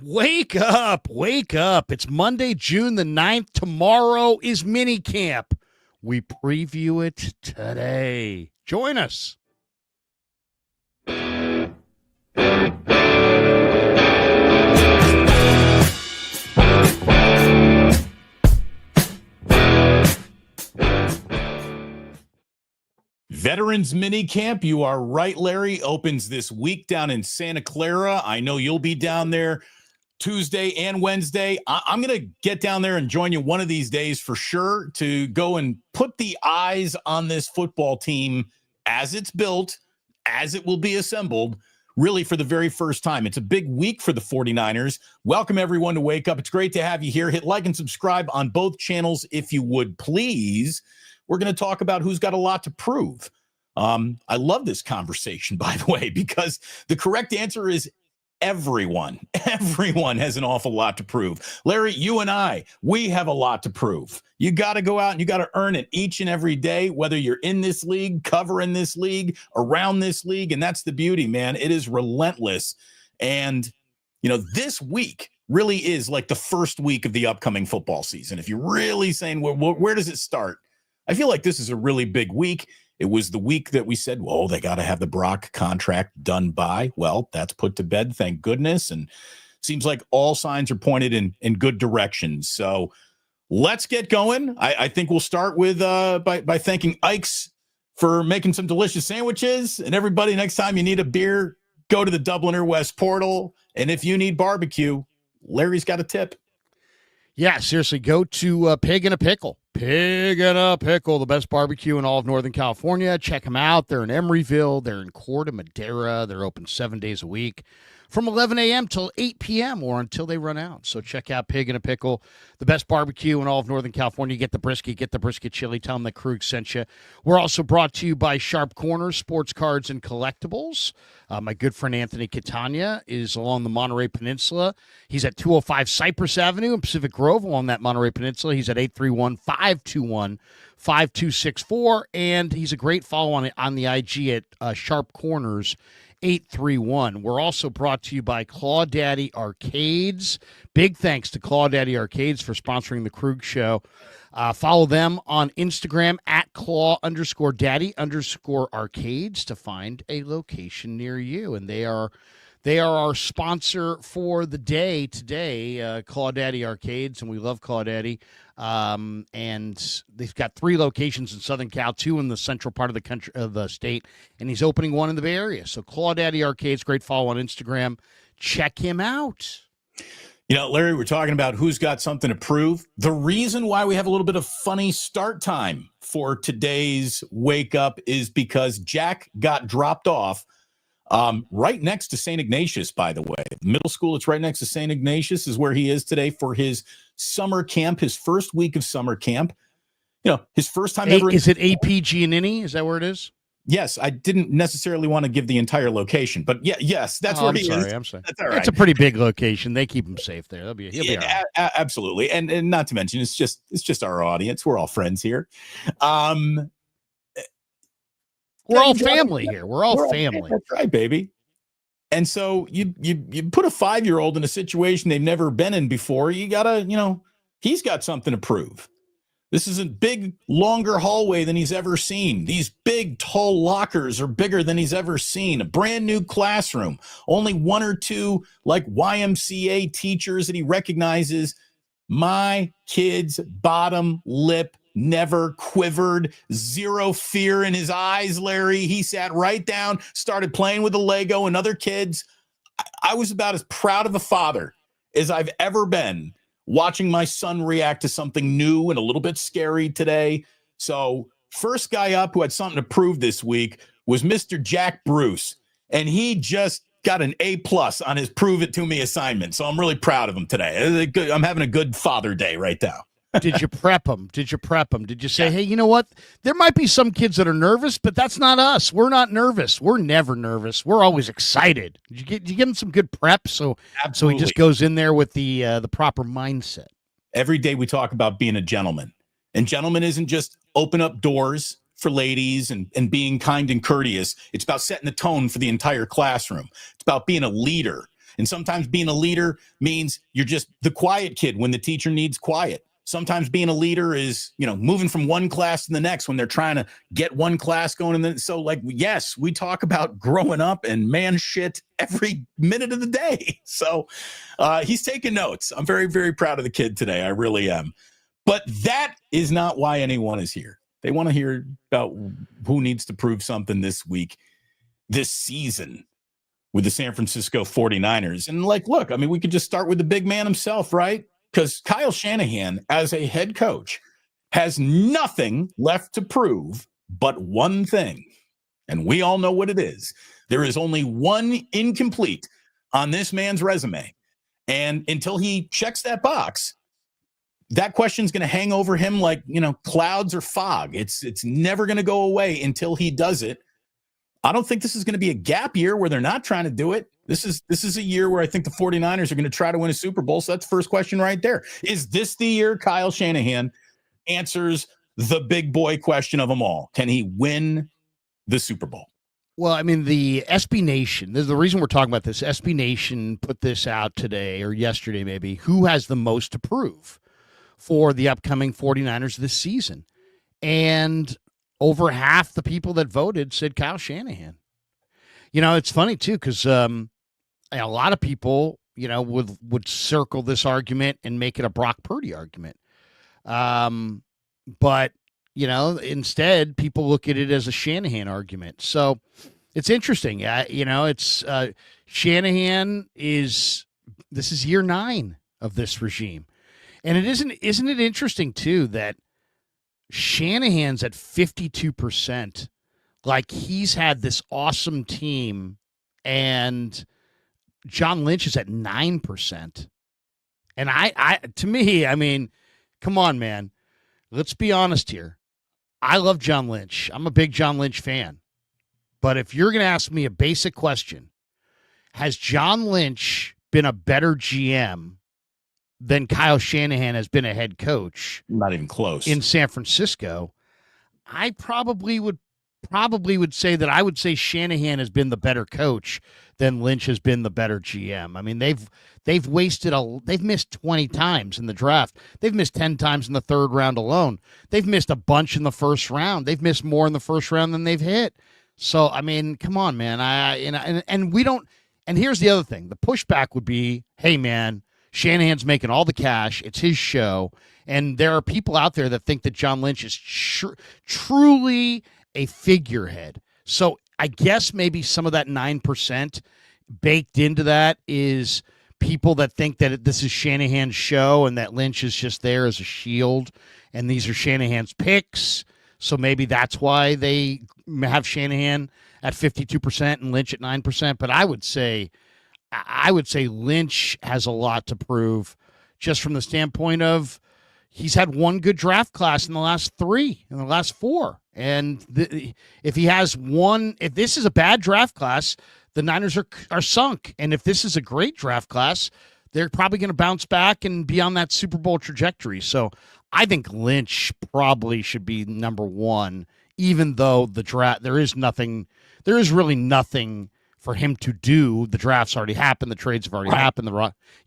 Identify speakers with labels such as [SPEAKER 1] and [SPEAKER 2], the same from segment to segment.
[SPEAKER 1] Wake up, wake up. It's Monday, June the 9th. Tomorrow is mini camp. We preview it today. Join us.
[SPEAKER 2] Veterans Mini Camp, you are right, Larry, opens this week down in Santa Clara. I know you'll be down there Tuesday and Wednesday. I'm going to get down there and join you one of these days for sure to go and put the eyes on this football team as it's built, as it will be assembled, really for the very first time. It's a big week for the 49ers. Welcome, everyone, to Wake Up. It's great to have you here. Hit like and subscribe on both channels if you would, please. We're going to talk about who's got a lot to prove. I love this conversation, by the way, because the correct answer is everyone. Everyone has an awful lot to prove. Larry, you and I, we have a lot to prove. You got to go out and you got to earn it each and every day, whether you're in this league, covering this league, around this league. And that's the beauty, man. It is relentless. And, you know, this week really is like the first week of the upcoming football season. If you're really saying, where does it start? I feel like this is a really big week. It was the week that we said, well, they got to have the Brock contract done by. Well, that's put to bed, thank goodness. And seems like all signs are pointed in good directions. So let's get going. I think we'll start with by thanking Ike's for making some delicious sandwiches. And everybody, next time you need a beer, go to the Dubliner West portal. And if you need barbecue, Larry's got a tip.
[SPEAKER 1] Yeah, seriously, go to Pig and a Pickle. Pig and a Pickle, the best barbecue in all of Northern California. Check them out. They're in Emeryville. They're in Corte Madera. They're open 7 days a week from 11 a.m. till 8 p.m. or until they run out. So check out Pig and a Pickle, the best barbecue in all of Northern California. Get the brisket chili. Tell them that Krueg sent you. We're also brought to you by Sharp Corners, Sports Cards and Collectibles. My good friend Anthony Catania is along the Monterey Peninsula. He's at 205 Cypress Avenue in Pacific Grove along that Monterey Peninsula. He's at 831-521-5264, and he's a great follow on the IG at Sharp Corners 831. We're also brought to you by Claw Daddy Arcades. Big thanks to Claw Daddy Arcades for sponsoring the Krueg Show. Follow them on Instagram at claw_daddy_arcades to find a location near you. And they are our sponsor for the day today, Claw Daddy Arcades, and we love Claw Daddy. And they've got 3 locations in Southern Cal, 2 in the central part of the country, of the state, and he's opening 1 in the Bay Area. So Claw Daddy Arcades, great follow on Instagram. Check him out.
[SPEAKER 2] You know, Larry, we're talking about who's got something to prove. The reason why we have a little bit of funny start time for today's Wake Up is because Jack got dropped off right next to St. Ignatius, by the way. Middle school, it's right next to St. Ignatius is where he is today for his summer camp, his first week of summer camp. You know, his first time ever.
[SPEAKER 1] Is it APG and Innie? Is that where it is?
[SPEAKER 2] Yes, I didn't necessarily want to give the entire location, but yes, that's where he is.
[SPEAKER 1] I'm sorry.
[SPEAKER 2] That's all right.
[SPEAKER 1] It's a pretty big location. They keep him safe there. He'll be all right.
[SPEAKER 2] Absolutely, and not to mention, it's just our audience. We're all friends here.
[SPEAKER 1] We're all family here. We're all family.
[SPEAKER 2] That's right, baby. And so you put a 5-year-old in a situation they've never been in before. You gotta, he's got something to prove. This is a big, longer hallway than he's ever seen. These big, tall lockers are bigger than he's ever seen. A brand new classroom. Only 1 or 2 like YMCA teachers that he recognizes. My kid's bottom lip never quivered. Zero fear in his eyes, Larry. He sat right down, started playing with the Lego and other kids. I was about as proud of a father as I've ever been watching my son react to something new and a little bit scary today. So first guy up who had something to prove this week was Mr. Jack Bruce. And he just got an A+ on his prove it to me assignment. So I'm really proud of him today. I'm having a good Father Day right now.
[SPEAKER 1] Did you prep him? Did you say, hey, you know what? There might be some kids that are nervous, but that's not us. We're not nervous. We're never nervous. We're always excited. Did you give him some good prep? So he just goes in there with the proper mindset.
[SPEAKER 2] Every day we talk about being a gentleman. And gentleman isn't just open up doors for ladies and being kind and courteous. It's about setting the tone for the entire classroom. It's about being a leader. And sometimes being a leader means you're just the quiet kid when the teacher needs quiet. Sometimes being a leader is, moving from one class to the next when they're trying to get one class going. And then, so yes, we talk about growing up and man shit every minute of the day. So he's taking notes. I'm very, very proud of the kid today. I really am. But that is not why anyone is here. They want to hear about who needs to prove something this week, this season with the San Francisco 49ers. And look, we could just start with the big man himself, right? Because Kyle Shanahan, as a head coach, has nothing left to prove but one thing. And we all know what it is. There is only one incomplete on this man's resume. And until he checks that box, that question's going to hang over him like, clouds or fog. It's never going to go away until he does it. I don't think this is going to be a gap year where they're not trying to do it. This is a year where I think the 49ers are going to try to win a Super Bowl. So that's the first question right there. Is this the year Kyle Shanahan answers the big boy question of them all? Can he win the Super Bowl?
[SPEAKER 1] Well, the SB Nation, the reason we're talking about this, SB Nation put this out today or yesterday maybe, who has the most to prove for the upcoming 49ers this season. And over half the people that voted said Kyle Shanahan. It's funny, too, because a lot of people, would circle this argument and make it a Brock Purdy argument. But, instead, people look at it as a Shanahan argument. So it's interesting. It's Shanahan this is year 9 of this regime. And isn't it interesting, too, that Shanahan's at 52%. He's had this awesome team, and John Lynch is at 9%. And to me, come on, man. Let's be honest here. I love John Lynch. I'm a big John Lynch fan. But if you're going to ask me a basic question, has John Lynch been a better GM than Kyle Shanahan has been a head coach?
[SPEAKER 2] Not even close. In
[SPEAKER 1] San Francisco, I probably would say that I would say Shanahan has been the better coach than Lynch has been the better GM. They've missed 20 times in the draft. They've missed 10 times in the third round alone. They've missed a bunch in the first round. They've missed more in the first round than they've hit. So, come on, man. And we don't. And here's the other thing. The pushback would be, hey, man, Shanahan's making all the cash. It's his show. And there are people out there that think that John Lynch is truly a figurehead. So I guess maybe some of that 9% baked into that is people that think that this is Shanahan's show and that Lynch is just there as a shield. And these are Shanahan's picks. So maybe that's why they have Shanahan at 52% and Lynch at 9%. But I would say Lynch has a lot to prove just from the standpoint of he's had one good draft class in the last 4. And if he has one, if this is a bad draft class, the Niners are sunk. And if this is a great draft class, they're probably going to bounce back and be on that Super Bowl trajectory. So I think Lynch probably should be number 1, even though the draft, there is really nothing for him to do. The draft's already happened. The trades have already happened.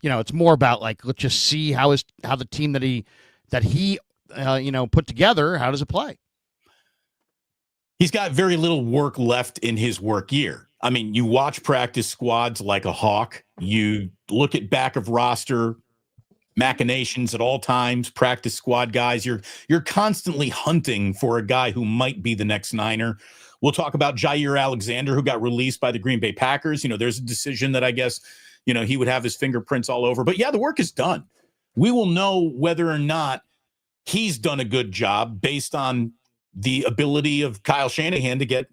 [SPEAKER 1] It's more about let's just see how the team that he put together, how does it play?
[SPEAKER 2] He's got very little work left in his work year. You watch practice squads like a hawk. You look at back of roster machinations at all times, practice squad guys. You're constantly hunting for a guy who might be the next Niner. We'll talk about Gaier Alexander, who got released by the Green Bay Packers. There's a decision that I guess, he would have his fingerprints all over. But yeah, the work is done. We will know whether or not he's done a good job based on the ability of Kyle Shanahan to get,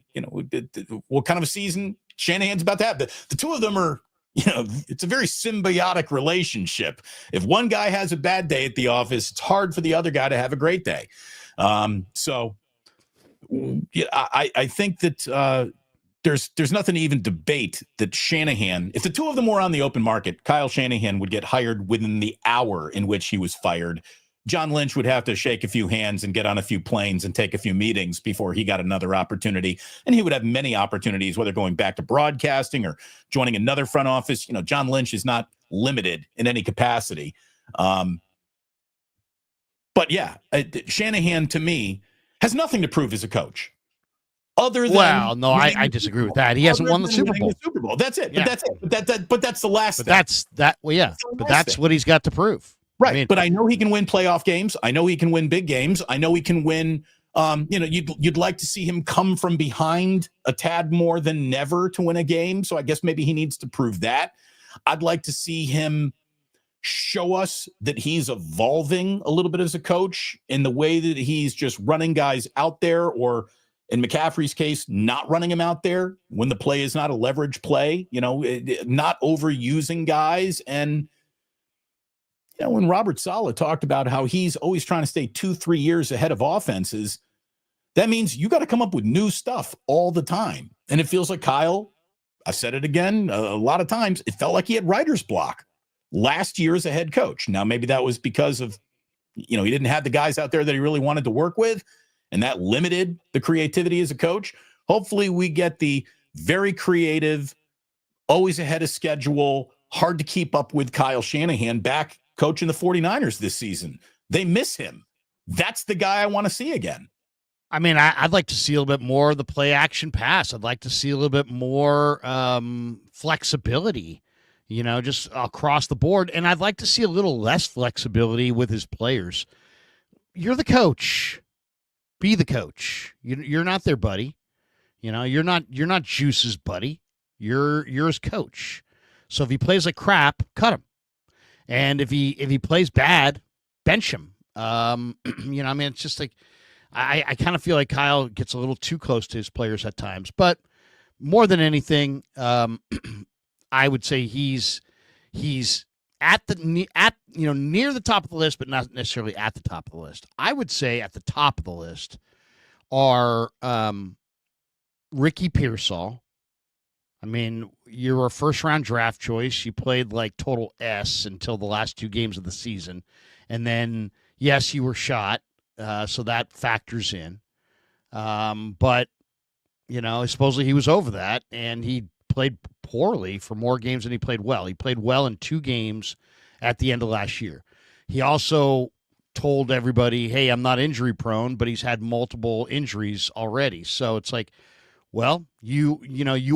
[SPEAKER 2] what kind of a season Shanahan's about to have. The two of them are, it's a very symbiotic relationship. If one guy has a bad day at the office, it's hard for the other guy to have a great day. So I think that there's nothing to even debate that Shanahan, if the two of them were on the open market, Kyle Shanahan would get hired within the hour in which he was fired John Lynch would have to shake a few hands and get on a few planes and take a few meetings before he got another opportunity. And he would have many opportunities, whether going back to broadcasting or joining another front office. John Lynch is not limited in any capacity. But yeah, Shanahan to me has nothing to prove as a coach. Other than
[SPEAKER 1] I disagree with that. He hasn't won the Super Bowl.
[SPEAKER 2] That's it. Yeah. But that's it. But that's the last.
[SPEAKER 1] But that's what he's got to prove.
[SPEAKER 2] Right. But I know he can win playoff games. I know he can win big games. I know he can win. You'd like to see him come from behind a tad more than never to win a game. So I guess maybe he needs to prove that. I'd like to see him show us that he's evolving a little bit as a coach in the way that he's just running guys out there, or in McCaffrey's case, not running him out there when the play is not a leverage play, not overusing guys. And, when Robert Salah talked about how he's always trying to stay 2-3 years ahead of offenses, that means you got to come up with new stuff all the time. And it feels like Kyle, I said it again, a lot of times, it felt like he had writer's block last year as a head coach. Now, maybe that was because of, he didn't have the guys out there that he really wanted to work with, and that limited the creativity as a coach. Hopefully we get the very creative, always ahead of schedule, hard to keep up with Kyle Shanahan back coaching the 49ers this season. They miss him. That's the guy I want to see again.
[SPEAKER 1] I mean, I'd like to see a little bit more of the play action pass. I'd like to see a little bit more flexibility, just across the board. And I'd like to see a little less flexibility with his players. You're the coach. Be the coach. You're not their buddy. You're not Juice's buddy. You're his coach. So if he plays like crap, cut him. And if he plays bad, bench him. It's just like I kind of feel like Kyle gets a little too close to his players at times. But more than anything, I would say he's near the top of the list, but not necessarily at the top of the list. I would say at the top of the list are Ricky Pearsall. I mean, you're a first-round draft choice. You played like total S until the last 2 games of the season. And then, yes, you were shot, so that factors in. But, supposedly he was over that, and he played poorly for more games than he played well. He played well in 2 games at the end of last year. He also told everybody, hey, I'm not injury prone, but he's had multiple injuries already. So it's like, well, you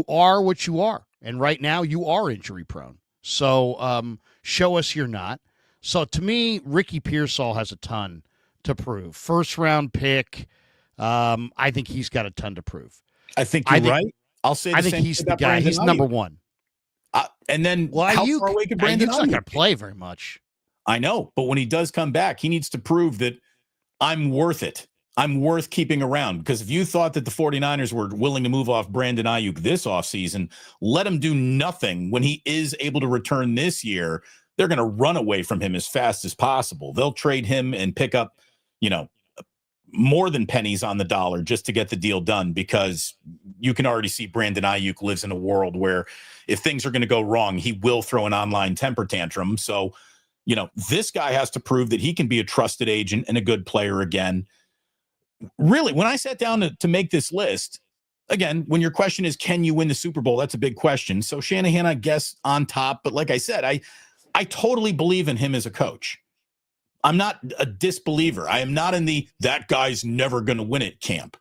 [SPEAKER 1] are what you are. And right now you are injury prone. So show us you're not. So to me, Ricky Pearsall has a ton to prove. First round pick. I think he's got a ton to prove.
[SPEAKER 2] I think you're right. I'll say
[SPEAKER 1] I think he's the guy. He's number one.
[SPEAKER 2] And then how far away can Brendel
[SPEAKER 1] not going to play very much.
[SPEAKER 2] I know, but when he does come back, he needs to prove that I'm worth it. I'm worth keeping around, because if you thought that the 49ers were willing to move off Brandon Ayuk this offseason, let him do nothing when he is able to return this year. They're going to run away from him as fast as possible. They'll trade him and pick up, more than pennies on the dollar just to get the deal done, because you can already see Brandon Ayuk lives in a world where if things are going to go wrong, he will throw an online temper tantrum. So, this guy has to prove that he can be a trusted agent and a good player again. Really, when I sat down to make this list, again, when your question is, can you win the Super Bowl? That's a big question. So Shanahan, I guess, on top. But like I said, I totally believe in him as a coach. I'm not a disbeliever. I am not in that guy's never going to win it camp.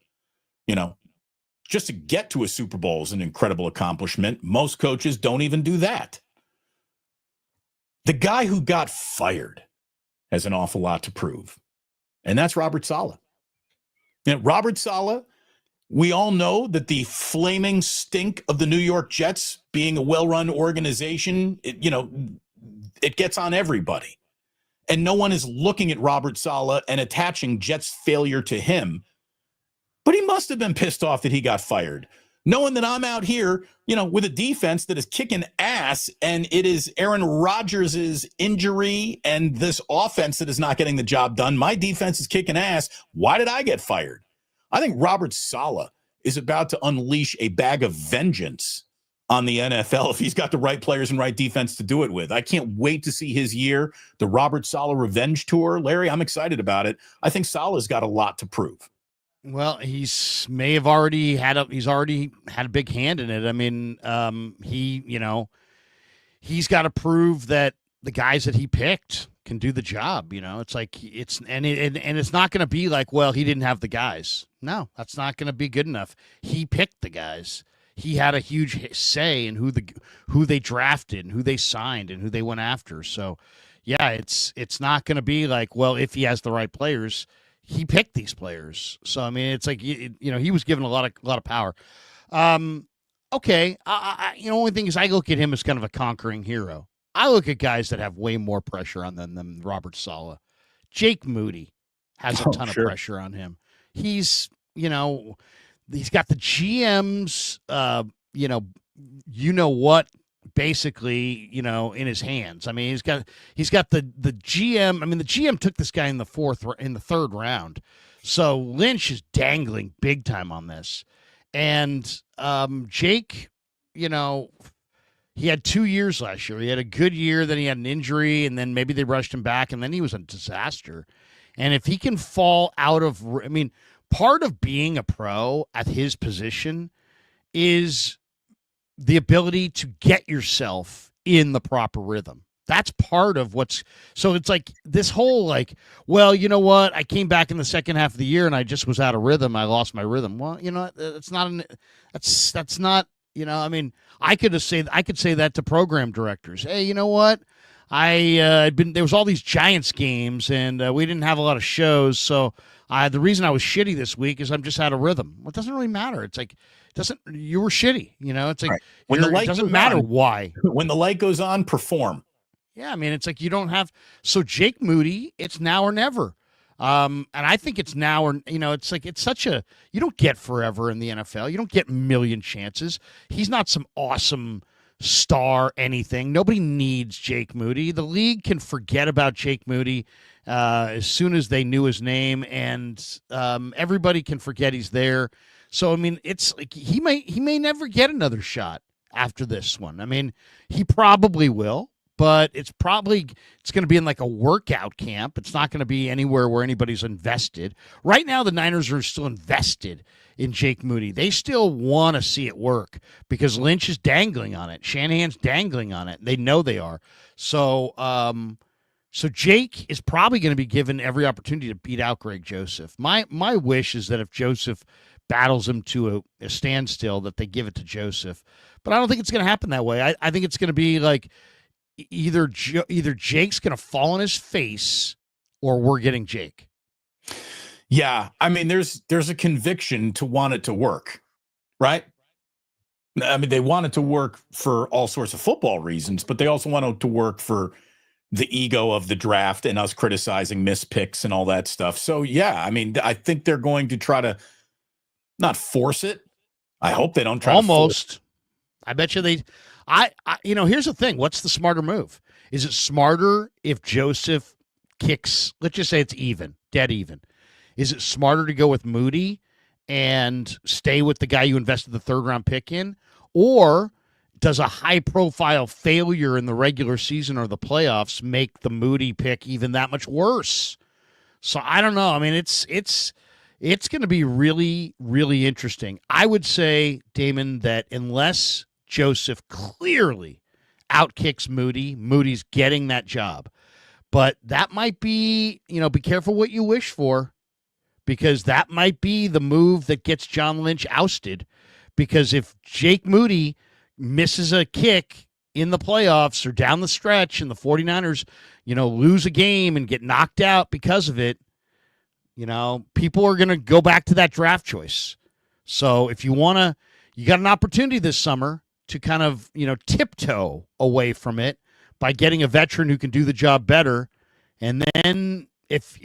[SPEAKER 2] Just to get to a Super Bowl is an incredible accomplishment. Most coaches don't even do that. The guy who got fired has an awful lot to prove, and that's Robert Salah. Robert Salah, we all know that the flaming stink of the New York Jets being a well-run organization, it gets on everybody. And no one is looking at Robert Salah and attaching Jets' failure to him. But he must have been pissed off that he got fired, knowing that I'm out here, with a defense that is kicking ass, and it is Aaron Rodgers' injury and this offense that is not getting the job done. My defense is kicking ass. Why did I get fired? I think Robert Salah is about to unleash a bag of vengeance on the NFL if he's got the right players and right defense to do it with. I can't wait to see his year, the Robert Salah revenge tour. Larry, I'm excited about it. I think Salah's got a lot to prove.
[SPEAKER 1] Well, he's already had a big hand in it. I mean, he's got to prove that the guys that he picked can do the job. It's like it's not going to be like, well, he didn't have the guys. No, that's not going to be good enough. He picked the guys. He had a huge say in who they drafted and who they signed and who they went after. So, yeah, it's not going to be like, well, if he has the right players, he picked these players. So, I mean, it's like he was given a lot of power. Okay, only thing is I look at him as kind of a conquering hero. I look at guys that have way more pressure on them than Robert Salah. Jake Moody has a ton of pressure on him. He's got the GM's, basically, in his hands. I mean, he's got the GM. I mean, the GM took this guy in the third round. So Lynch is dangling big time on this. And Jake, he had 2 years last year. He had a good year, then he had an injury, and then maybe they rushed him back, and then he was a disaster. And if he can fall out of, part of being a pro at his position is the ability to get yourself in the proper rhythm. That's part of so it's like this whole well, you know what? I came back in the second half of the year and I just was out of rhythm. I lost my rhythm. Well, that's not, I could say that to program directors. Hey, you know what? There was all these Giants games and we didn't have a lot of shows. So the reason I was shitty this week is I'm just out of rhythm. Well, it doesn't really matter. It's like, you were shitty, it's like,
[SPEAKER 2] when the light
[SPEAKER 1] it doesn't matter why.
[SPEAKER 2] When the light goes on, perform.
[SPEAKER 1] Yeah. I mean, it's like, you don't have, so Jake Moody, it's now or never. And I think it's now or, it's like, it's such a, you don't get forever in the NFL. You don't get a million chances. He's not some awesome star anything. Nobody needs Jake Moody. The league can forget about Jake Moody as soon as they knew his name, and everybody can forget he's there. So I mean, it's like he may never get another shot after this one. I mean, he probably will, but it's going to be in like a workout camp. It's not going to be anywhere where anybody's invested. Right now, the Niners are still invested in Jake Moody. They still want to see it work because Lynch is dangling on it. Shanahan's dangling on it. They know they are. So, so Jake is probably going to be given every opportunity to beat out Greg Joseph. My wish is that if Joseph battles him to a standstill, that they give it to Joseph. But I don't think it's going to happen that way. I think it's going to be like either Jake's going to fall on his face or we're getting Jake.
[SPEAKER 2] Yeah, I mean, there's a conviction to want it to work, right? I mean, they want it to work for all sorts of football reasons, but they also want it to work for the ego of the draft and us criticizing missed picks and all that stuff. So, yeah, I mean, I think they're going to try to not force it. I hope they don't try
[SPEAKER 1] almost.
[SPEAKER 2] To force it.
[SPEAKER 1] I bet you here's the thing. What's the smarter move? Is it smarter if Joseph kicks, let's just say it's dead even. Is it smarter to go with Moody and stay with the guy you invested the third round pick in? Or does a high profile failure in the regular season or the playoffs make the Moody pick even that much worse? So I don't know. I mean, it's going to be really, really interesting. I would say, Damon, that unless Joseph clearly outkicks Moody, Moody's getting that job. But that might be, be careful what you wish for, because that might be the move that gets John Lynch ousted. Because if Jake Moody misses a kick in the playoffs or down the stretch and the 49ers, lose a game and get knocked out because of it, people are going to go back to that draft choice. So if you got an opportunity this summer to kind of, tiptoe away from it by getting a veteran who can do the job better. And then if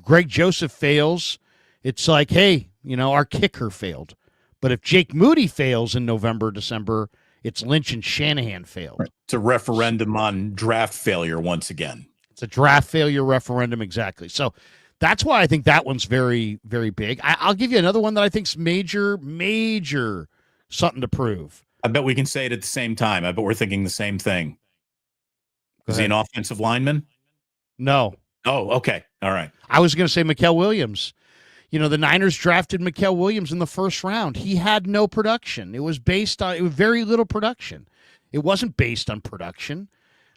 [SPEAKER 1] Greg Joseph fails, it's like, hey, our kicker failed. But if Jake Moody fails in November, December, it's Lynch and Shanahan failed.
[SPEAKER 2] Right. It's a referendum on draft failure once again.
[SPEAKER 1] It's a draft failure referendum, exactly. So that's why I think that one's very, very big. I'll give you another one that I think's major something to prove.
[SPEAKER 2] I bet we can say it at the same time. I bet we're thinking the same thing. Is he an offensive lineman?
[SPEAKER 1] No.
[SPEAKER 2] Oh, okay. All right.
[SPEAKER 1] I was going to say Mykel Williams. The Niners drafted Mykel Williams in the first round. He had no production. It was very little production. It wasn't based on production.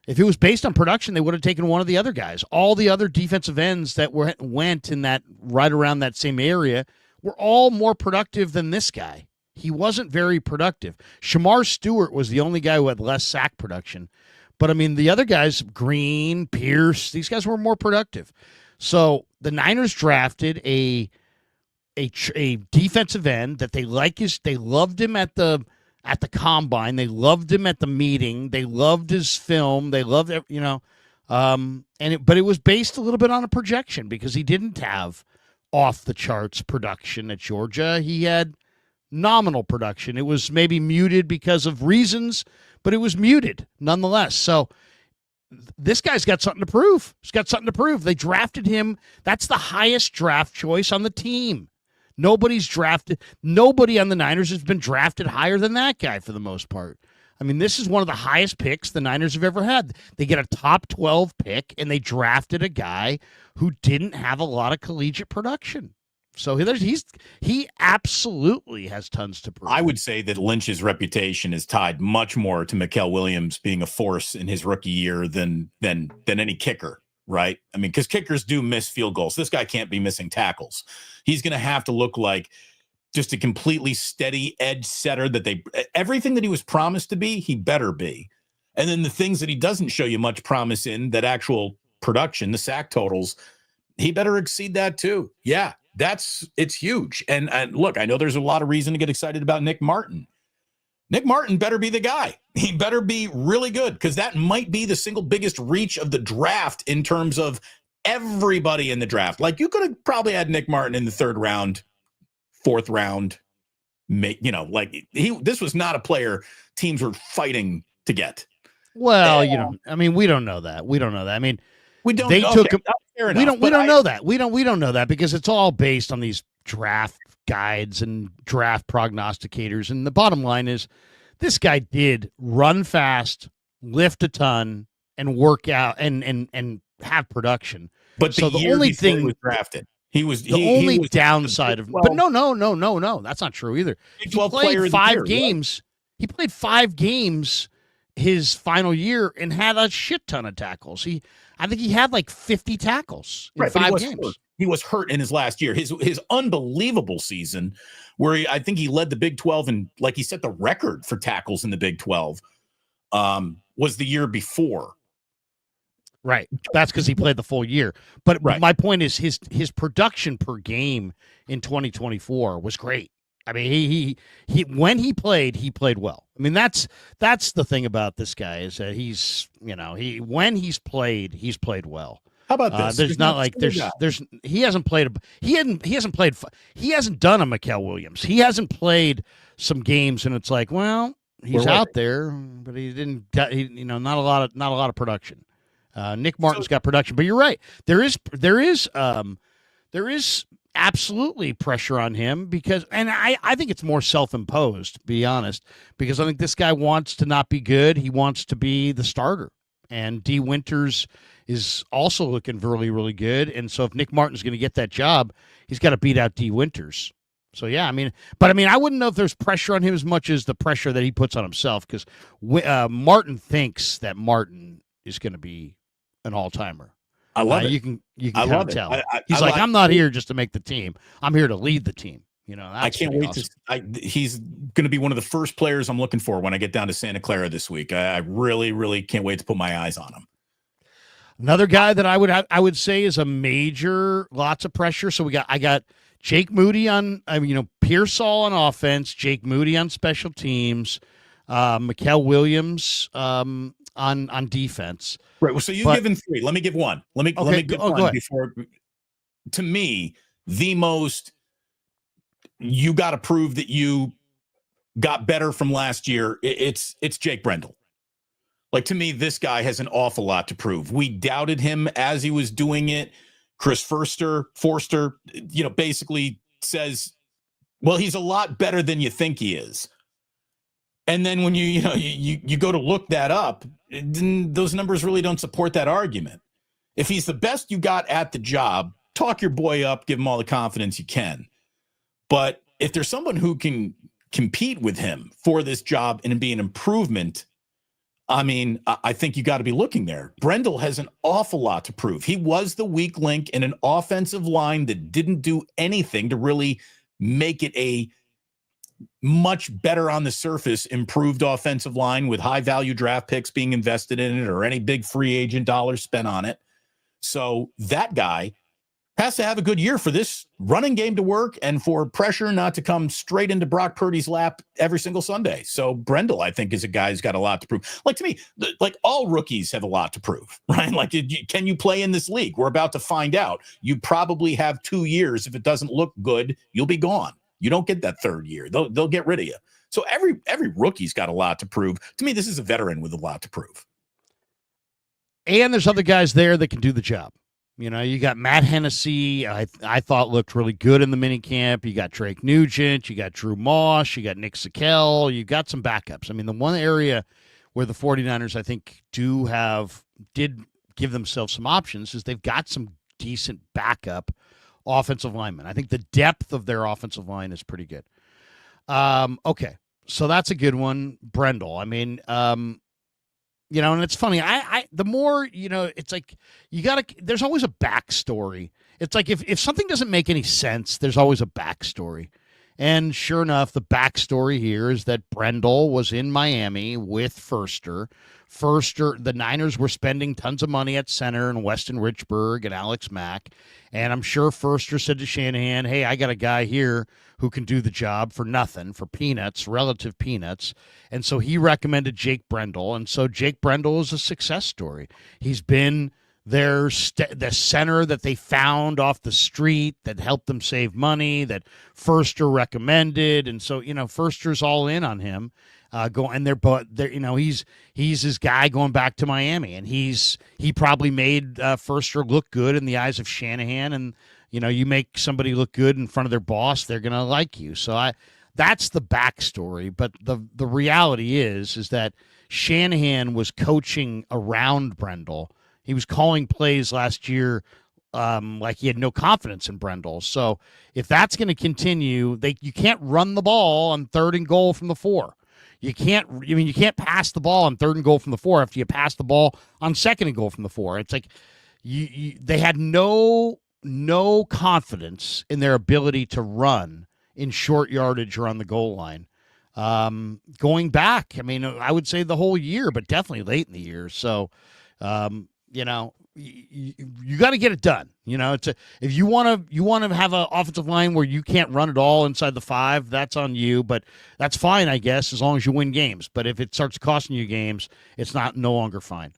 [SPEAKER 1] If it was based on production, they would have taken one of the other guys. All the other defensive ends that went in that right around that same area were all more productive than this guy. He wasn't very productive. Shamar Stewart was the only guy who had less sack production. But, the other guys, Green, Pierce, these guys were more productive. So the Niners drafted a defensive end that they loved him at the combine. They loved him at the meeting. They loved his film. They loved it, but it was based a little bit on a projection because he didn't have off the charts production at Georgia. He had nominal production. It was maybe muted because of reasons, but it was muted nonetheless. So this guy's got something to prove. He's got something to prove. They drafted him. That's the highest draft choice on the team. Nobody on the Niners has been drafted higher than that guy for the most part. This is one of the highest picks the Niners have ever had. They get a top 12 pick, and they drafted a guy who didn't have a lot of collegiate production. So he absolutely has tons to prove.
[SPEAKER 2] I would say that Lynch's reputation is tied much more to Mykel Williams being a force in his rookie year than any kicker, right? Because kickers do miss field goals. This guy can't be missing tackles. He's going to have to look like just a completely steady edge setter everything that he was promised to be, he better be. And then the things that he doesn't show you much promise in, that actual production, the sack totals, he better exceed that too. Yeah. It's huge. And look, I know there's a lot of reason to get excited about Nick Martin. Nick Martin better be the guy. He better be really good, because that might be the single biggest reach of the draft in terms of everybody in the draft. Like, you could have probably had Nick Martin in the third round, fourth round. This was not a player teams were fighting to get.
[SPEAKER 1] Well, we don't know that. We don't know that.
[SPEAKER 2] We don't.
[SPEAKER 1] They took him.
[SPEAKER 2] Enough,
[SPEAKER 1] we don't know that. We don't know that because it's all based on these draft guides and draft prognosticators. And the bottom line is, this guy did run fast, lift a ton, and work out and have production.
[SPEAKER 2] But the only thing he was drafted, he was
[SPEAKER 1] the only downside of. But no, that's not true either. He played 5 games. He played 5 games his final year and had a shit ton of tackles. I think he had like 50 tackles in 5 games.
[SPEAKER 2] He was hurt in his last year. His unbelievable season, where I think he led the Big 12 and he set the record for tackles in the Big 12, was the year before.
[SPEAKER 1] Right. That's because he played the full year. But my point is his production per game in 2024 was great. He when he played well. That's the thing about this guy, is that when he's played well.
[SPEAKER 2] How about this?
[SPEAKER 1] He hasn't done a Mykel Williams. He hasn't played some games, and it's like, well, he's out there, but he didn't. Not a lot of production. Nick Martin's got production, but you're right. There is absolutely pressure on him because, and I think it's more self-imposed, to be honest, because I think this guy wants to not be good. He wants to be the starter, and D. Winters is also looking really, really good. And so if Nick Martin's going to get that job, he's got to beat out D. Winters. So, yeah, I wouldn't know if there's pressure on him as much as the pressure that he puts on himself, because Martin thinks that Martin is going to be an all-timer.
[SPEAKER 2] I love it.
[SPEAKER 1] You can kind of tell. He's like, I'm not here just to make the team. I'm here to lead the team.
[SPEAKER 2] I can't wait awesome. He's going to be one of the first players I'm looking for when I get down to Santa Clara this week. I really, really can't wait to put my eyes on him.
[SPEAKER 1] Another guy that I would say is a major, lots of pressure. So I got Jake Moody on, Pearsall on offense, Jake Moody on special teams, Mykel Williams on defense.
[SPEAKER 2] Right. Well, so you've given 3. Let me give one. Let me give one before. To me, the most, you got to prove that you got better from last year. It's Jake Brendel. To me, this guy has an awful lot to prove. We doubted him as he was doing it. Chris Forster, basically says, well, he's a lot better than you think he is. And then when you go to look that up, those numbers really don't support that argument. If he's the best you got at the job, talk your boy up, give him all the confidence you can. But if there's someone who can compete with him for this job and be an improvement, I mean, I think you got to be looking there. Brendel has an awful lot to prove. He was the weak link in an offensive line that didn't do anything to really make it a much better on the surface, improved offensive line with high value draft picks being invested in it or any big free agent dollars spent on it. So that guy has to have a good year for this running game to work and for pressure not to come straight into Brock Purdy's lap every single Sunday. So Brendel, I think, is a guy who's got a lot to prove. Like, to me, like all rookies have a lot to prove, right? Like, can you play in this league? We're about to find out. You probably have 2 years. If it doesn't look good, you'll be gone. You don't get that third year. They'll get rid of you. So every rookie's got a lot to prove. To me, this is a veteran with a lot to prove.
[SPEAKER 1] And there's other guys there that can do the job. You know, you got Matt Hennessy, I thought looked really good in the minicamp. You got Drake Nugent, you got Drew Moss, you got Nick Sakel, you got some backups. I mean, the one area where the 49ers, I think, did give themselves some options is they've got some decent backup offensive linemen. I think the depth of their offensive line is pretty good. Okay, so that's a good one. Brendel. I mean, you know, and it's funny. The more, you know, it's like there's always a backstory. It's like if something doesn't make any sense, there's always a backstory. And sure enough, the backstory here is that Brendel was in Miami with Furster. The Niners were spending tons of money at center and Weston Richburg and Alex Mack. And I'm sure Furster said to Shanahan, hey, I got a guy here who can do the job for nothing, for peanuts, relative peanuts. And so he recommended Jake Brendel. And so Jake Brendel is a success story. He's been the center that they found off the street that helped them save money, that Furster recommended. And so, you know, Furster's all in on him. You know, he's his guy going back to Miami, and he probably made Furster look good in the eyes of Shanahan. And you know, you make somebody look good in front of their boss, they're gonna like you. So that's the backstory. But the reality is that Shanahan was coaching around Brendel. He was calling plays last year like he had no confidence in Brendel. So if that's going to continue, you can't run the ball on 3rd and goal from the 4. You can't pass the ball on 3rd and goal from the 4 after you pass the ball on 2nd and goal from the 4. It's like they had no confidence in their ability to run in short yardage or on the goal line. Going back, I mean, I would say the whole year, but definitely late in the year. So, you know, you got to get it done. You know, if you want to have an offensive line where you can't run it all inside the 5, that's on you. But that's fine, I guess, as long as you win games. But if it starts costing you games, it's no longer fine.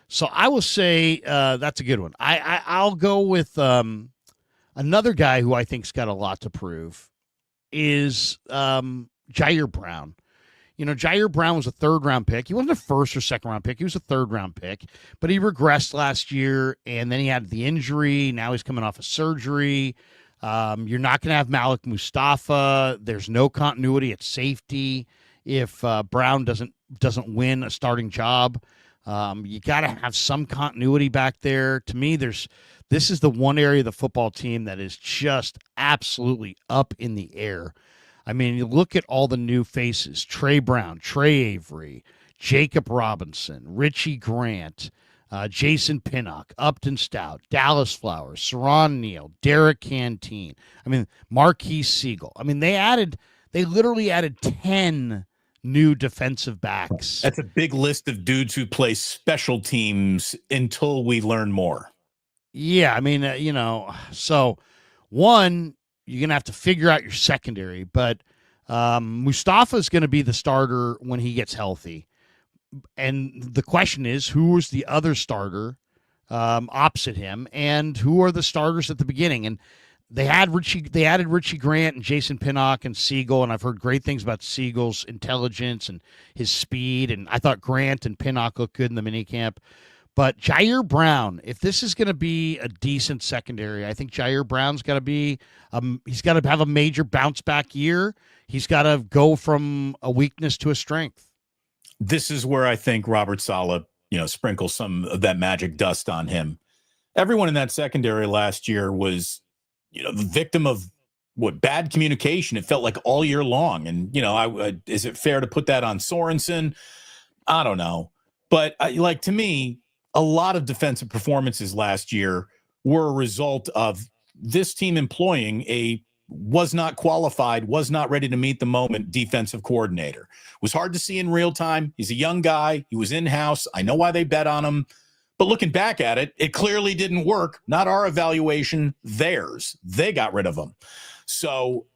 [SPEAKER 1] So I will say that's a good one. I'll go with another guy who I think's got a lot to prove is Gaier Brown. You know, Gaier Brown was a 3rd-round pick. He wasn't a 1st or 2nd-round pick. He was a 3rd-round pick. But he regressed last year, and then he had the injury. Now he's coming off of surgery. You're not going to have Malik Mustafa. There's no continuity at safety if Brown doesn't win a starting job. You got to have some continuity back there. To me, this is the one area of the football team that is just absolutely up in the air. I mean, you look at all the new faces: Trey Brown, Trey Avery, Jacob Robinson, Richie Grant, Jason Pinnock, Upton Stout, Dallas Flowers, Saron Neal, Derek Canteen. I mean, Marquise Siegel. I mean, they literally added 10 new defensive backs.
[SPEAKER 2] That's a big list of dudes who play special teams until we learn more.
[SPEAKER 1] Yeah, I mean, you know, so one, you're going to have to figure out your secondary, but Mustafa is going to be the starter when he gets healthy. And the question is, who is the other starter opposite him, and who are the starters at the beginning? And they added Richie Grant and Jason Pinnock and Siegel, and I've heard great things about Siegel's intelligence and his speed, and I thought Grant and Pinnock looked good in the minicamp. But Gaier Brown, if this is going to be a decent secondary, I think Gaier Brown's got to be, he's got to have a major bounce back year. He's got to go from a weakness to a strength.
[SPEAKER 2] This is where I think Robert Salah, sprinkles some of that magic dust on him. Everyone in that secondary last year was, the victim of bad communication. It felt like all year long. And, is it fair to put that on Sorensen? I don't know. But to me, a lot of defensive performances last year were a result of this team employing a was not qualified, was not ready to meet the moment defensive coordinator. It was hard to see in real time. He's a young guy. He was in-house. I know why they bet on him. But looking back at it, it clearly didn't work. Not our evaluation, theirs. They got rid of him. So,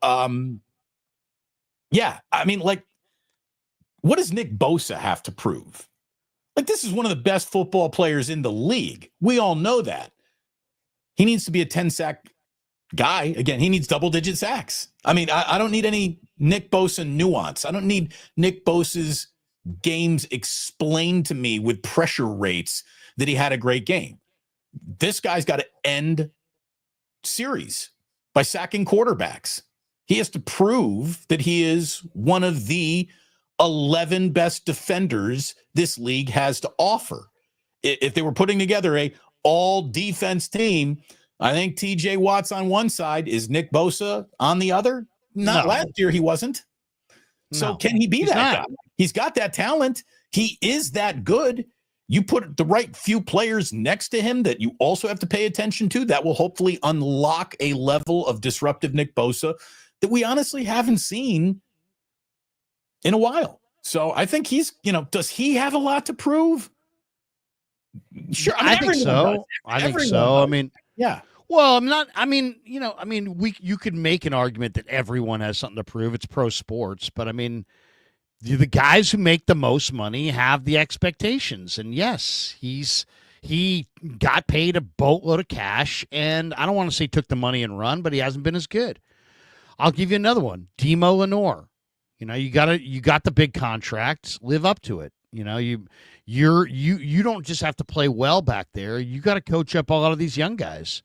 [SPEAKER 2] yeah, I mean, what does Nick Bosa have to prove? This is one of the best football players in the league. We all know that. He needs to be a 10-sack guy. Again, he needs double-digit sacks. I mean, I don't need any Nick Bosa nuance. I don't need Nick Bosa's games explained to me with pressure rates that he had a great game. This guy's got to end series by sacking quarterbacks. He has to prove that he is one of the 11 best defenders this league has to offer. If they were putting together a all defense team, I think TJ Watt's on one side. Is Nick Bosa on the other? Not
[SPEAKER 1] No.
[SPEAKER 2] last year he wasn't. So can he be that guy? He's got that talent. He is that good. You put the right few players next to him that you also have to pay attention to, that will hopefully unlock a level of disruptive Nick Bosa that we honestly haven't seen in a while. So I think he's, does he have a lot to prove? Sure.
[SPEAKER 1] I think so. I think so. I mean,
[SPEAKER 2] yeah.
[SPEAKER 1] Well, I'm not. I mean, you could make an argument that everyone has something to prove. It's pro sports, but I mean, the guys who make the most money have the expectations. And yes, he got paid a boatload of cash, and I don't want to say took the money and run, but he hasn't been as good. I'll give you another one, Demo Lenore. You got the big contract, live up to it. You don't just have to play well back there. You got to coach up a lot of these young guys.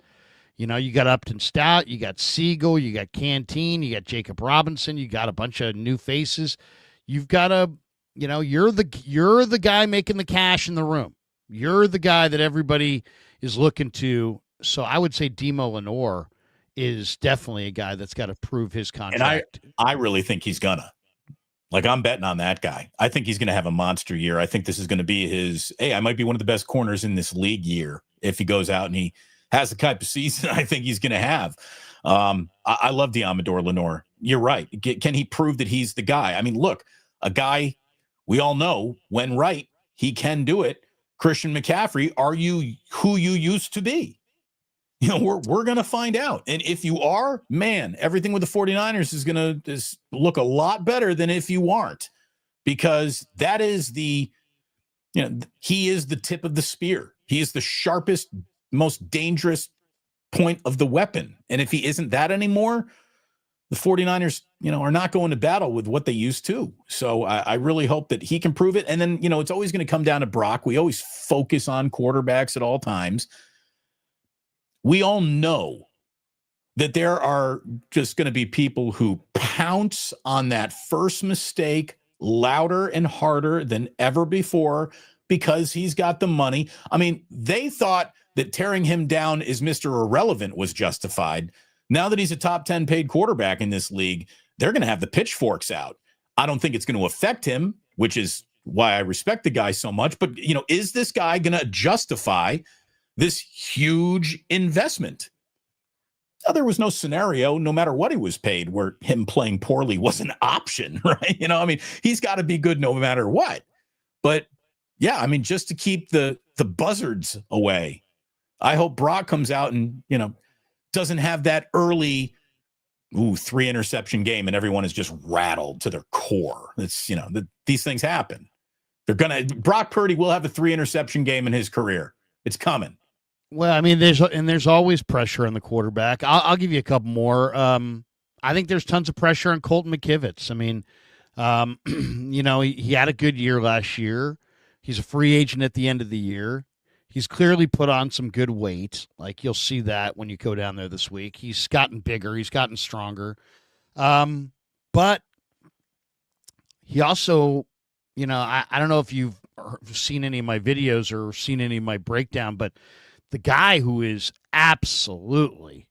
[SPEAKER 1] You got Upton Stout, you got Siegel, you got Canteen, you got Jacob Robinson, you got a bunch of new faces. You've got to, you're the guy making the cash in the room. You're the guy that everybody is looking to. So I would say Demo Lenore is definitely a guy that's got to prove his contract.
[SPEAKER 2] And I really think he's gonna. I'm betting on that guy. I think he's going to have a monster year. I think this is going to be his, I might be one of the best corners in this league year if he goes out and he has the type of season I think he's going to have. I love Diamador Lenore. You're right. Can he prove that he's the guy? I mean, look, a guy we all know when right, he can do it. Christian McCaffrey, are you who you used to be? We're going to find out. And if you are, man, everything with the 49ers is going to look a lot better than if you aren't, because that is he is the tip of the spear. He is the sharpest, most dangerous point of the weapon. And if he isn't that anymore, the 49ers, are not going to battle with what they used to. So I really hope that he can prove it. And then, it's always going to come down to Brock. We always focus on quarterbacks at all times. We all know that there are just going to be people who pounce on that first mistake louder and harder than ever before because he's got the money. I mean, they thought that tearing him down as Mr. Irrelevant was justified. Now that he's a top 10 paid quarterback in this league, they're going to have the pitchforks out. I don't think it's going to affect him, which is why I respect the guy so much. But, is this guy going to justify this huge investment? Now, there was no scenario, no matter what he was paid, where him playing poorly was an option, right? He's got to be good no matter what. But yeah, just to keep the buzzards away, I hope Brock comes out and, doesn't have that early 3 interception game and everyone is just rattled to their core. It's, these things happen. Brock Purdy will have a 3 interception game in his career. It's coming.
[SPEAKER 1] Well, there's always pressure on the quarterback. I'll give you a couple more. I think there's tons of pressure on Colton McKivitz. He had a good year last year. He's a free agent at the end of the year. He's clearly put on some good weight. Like, you'll see that when you go down there this week. He's gotten bigger. He's gotten stronger. But he also, I don't know if you've seen any of my videos or seen any of my breakdown, but the guy who is absolutely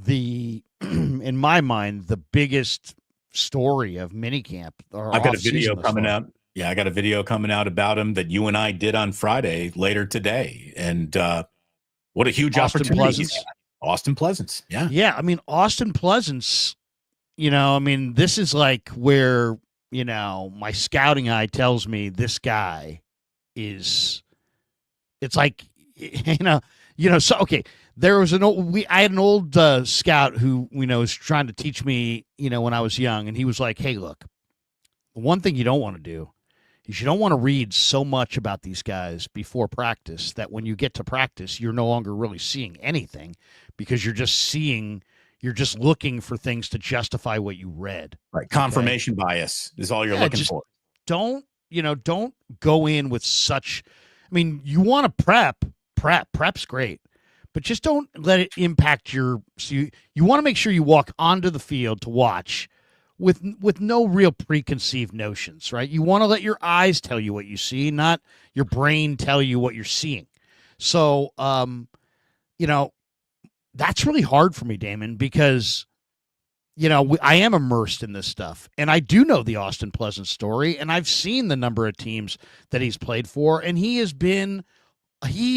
[SPEAKER 1] in my mind, the biggest story of minicamp.
[SPEAKER 2] I've got a video coming out. Yeah, I got a video coming out about him that you and I did on Friday later today. And what a huge opportunity. Austin Pleasance. Yeah.
[SPEAKER 1] Yeah. I mean, Austin Pleasance, this is like where, my scouting eye tells me this guy is, it's like, so, okay. There was I had an old scout who, was trying to teach me, when I was young, and he was like, hey, look, the one thing you don't want to do is you don't want to read so much about these guys before practice that when you get to practice, you're no longer really seeing anything because you're just looking for things to justify what you read.
[SPEAKER 2] Right. Confirmation bias is all you're looking for.
[SPEAKER 1] Don't go in with such, you want to prep's great. But just don't let it impact you want to make sure you walk onto the field to watch with no real preconceived notions, right? You want to let your eyes tell you what you see, not your brain tell you what you're seeing. So, that's really hard for me, Damon, because, I am immersed in this stuff. And I do know the Austin Pleasance story, and I've seen the number of teams that he's played for, and he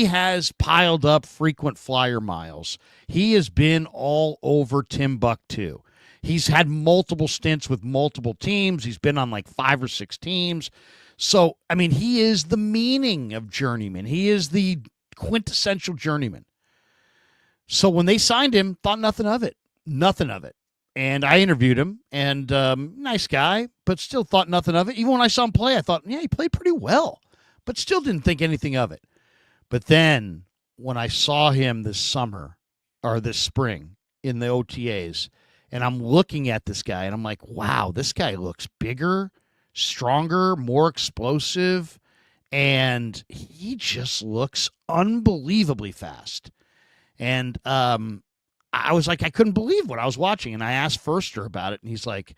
[SPEAKER 1] has piled up frequent flyer miles. He has been all over Timbuktu. He's had multiple stints with multiple teams. He's been on like 5 or 6 teams. So, he is the meaning of journeyman. He is the quintessential journeyman. So when they signed him, thought nothing of it. Nothing of it. And I interviewed him, and nice guy, but still thought nothing of it. Even when I saw him play, I thought, yeah, he played pretty well, but still didn't think anything of it. But then when I saw him this spring in the OTAs, and I'm looking at this guy and I'm like, wow, this guy looks bigger, stronger, more explosive, and he just looks unbelievably fast. And I was like, I couldn't believe what I was watching. And I asked Forster about it, and he's like,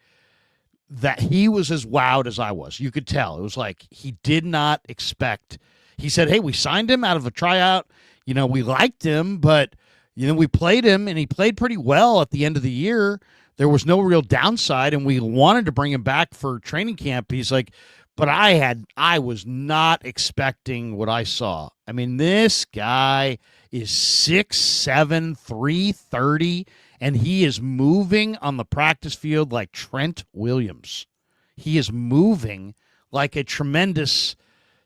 [SPEAKER 1] that he was as wowed as I was. You could tell. It was like he did not expect. He said, hey, we signed him out of a tryout. We liked him, but, we played him, and he played pretty well at the end of the year. There was no real downside, and we wanted to bring him back for training camp. He's like, but I was not expecting what I saw. This guy is 6'7", 330, and he is moving on the practice field like Trent Williams. He is moving like a tremendous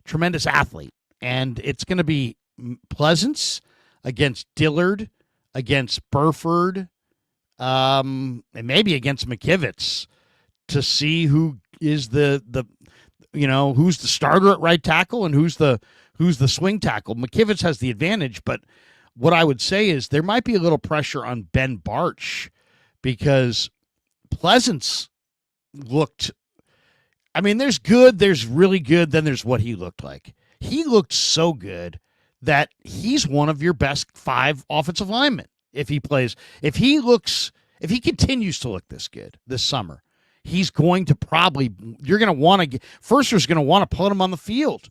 [SPEAKER 1] athlete. And it's going to be Pleasance against Dillard, against Burford, and maybe against McKivitz to see who is the who's the starter at right tackle and who's the swing tackle. McKivitz has the advantage, but what I would say is there might be a little pressure on Ben Bartch because Pleasance looked. There's good, there's really good, then there's what he looked like. He looked so good that he's one of your best 5 offensive linemen if he plays. If he continues to look this good this summer, he's going to you're going to want to Forster's going to want to put him on the field.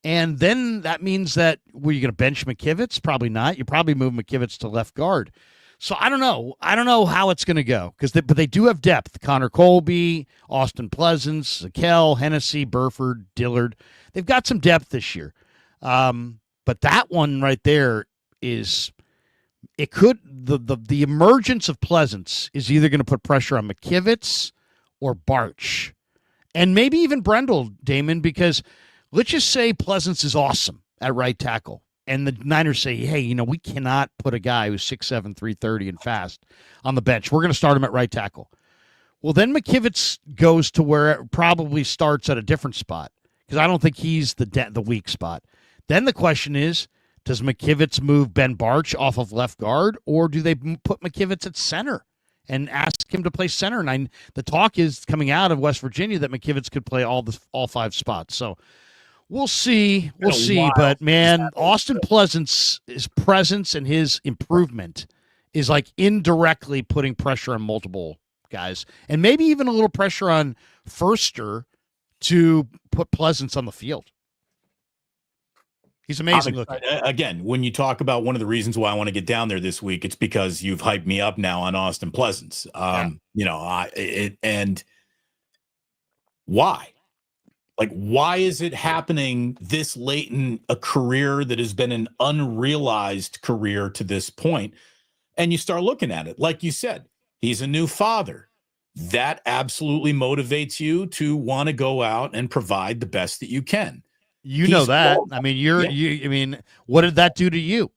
[SPEAKER 1] And then that means that were you going to bench McKivitz? Probably not. You probably move McKivitz to left guard. So I don't know. I don't know how it's going to go but they do have depth. Connor Colby, Austin Pleasance, Mykel, Hennessy, Burford, Dillard. They've got some depth this year. But that one right there is it could the emergence of Pleasance is either going to put pressure on McKivitz or Bartch. And maybe even Brendel, Damon, because let's just say Pleasance is awesome at right tackle. And the Niners say, hey, we cannot put a guy who's 6'7", 330 and fast on the bench. We're going to start him at right tackle. Well, then McKivitz goes to where it probably starts at a different spot because I don't think he's the weak spot. Then the question is, does McKivitz move Ben Bartch off of left guard, or do they put McKivitz at center and ask him to play center? And the talk is coming out of West Virginia that McKivitz could play all 5 spots. So We'll see. We'll
[SPEAKER 2] Been a
[SPEAKER 1] see.
[SPEAKER 2] while
[SPEAKER 1] But,
[SPEAKER 2] since
[SPEAKER 1] man,
[SPEAKER 2] that.
[SPEAKER 1] Austin Pleasant's his presence and his improvement is like indirectly putting pressure on multiple guys and maybe even a little pressure on Firster to put Pleasance on the field. He's amazing looking.
[SPEAKER 2] Again, when you talk about one of the reasons why I want to get down there this week, it's because you've hyped me up now on Austin Pleasance. And why? Like, why is it happening this late in a career that has been an unrealized career to this point? And you start looking at it, like you said, he's a new father. That absolutely motivates you to want to go out and provide the best that you can.
[SPEAKER 1] You know that. I mean, what did that do to you?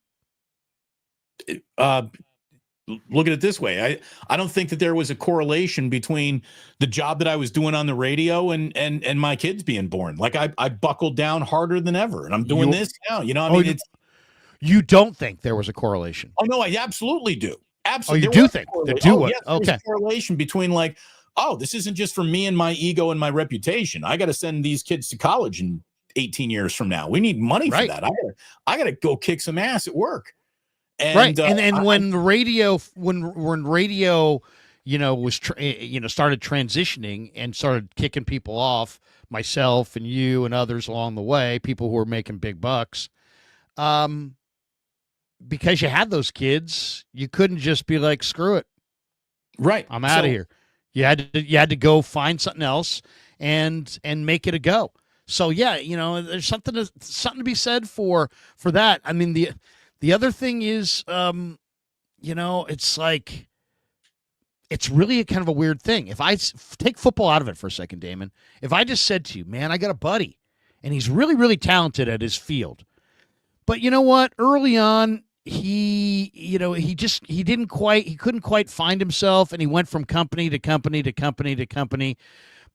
[SPEAKER 2] Look at it this way. I don't think that there was a correlation between the job that I was doing on the radio and my kids being born. Like I buckled down harder than ever, and I'm doing this now.
[SPEAKER 1] You don't think there was a correlation?
[SPEAKER 2] Oh no, I absolutely do. Absolutely.
[SPEAKER 1] Oh, you do think there do what?
[SPEAKER 2] Yes, okay. There's a correlation between like, oh, this isn't just for me and my ego and my reputation. I got to send these kids to college in 18 years from now. We need money for that. I got to go kick some ass at work. And,
[SPEAKER 1] and when radio, was started transitioning and started kicking people off, myself and you and others along the way, people who were making big bucks, because you had those kids, you couldn't just be like, screw it,
[SPEAKER 2] right?
[SPEAKER 1] I'm out of here. You had to go find something else and make it a go. So yeah, there's something to be said for that. I mean, the other thing is, it's like, it's really a kind of a weird thing. If I take football out of it for a second, Damon, if I just said to you, man, I got a buddy and he's really, really talented at his field, but you know what? Early on, he couldn't quite find himself, and he went from company to company to company to company.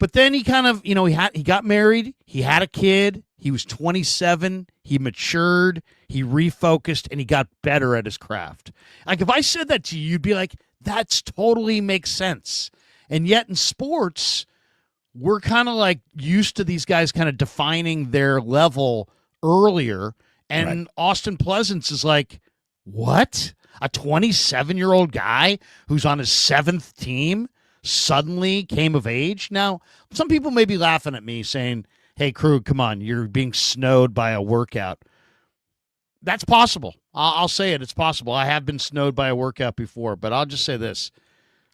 [SPEAKER 1] But then he kind of, he got married, he had a kid, he was 27, he matured, he refocused, and he got better at his craft. Like, if I said that to you, you'd be like, that's totally makes sense. And yet in sports, we're kind of like used to these guys kind of defining their level earlier. And right. Austin Pleasance is like, what? A 27-year-old guy who's on his 7th team suddenly came of age? Now, some people may be laughing at me saying, hey, Krueg, come on, you're being snowed by a workout. That's possible. I'll say it. It's possible. I have been snowed by a workout before, but I'll just say this.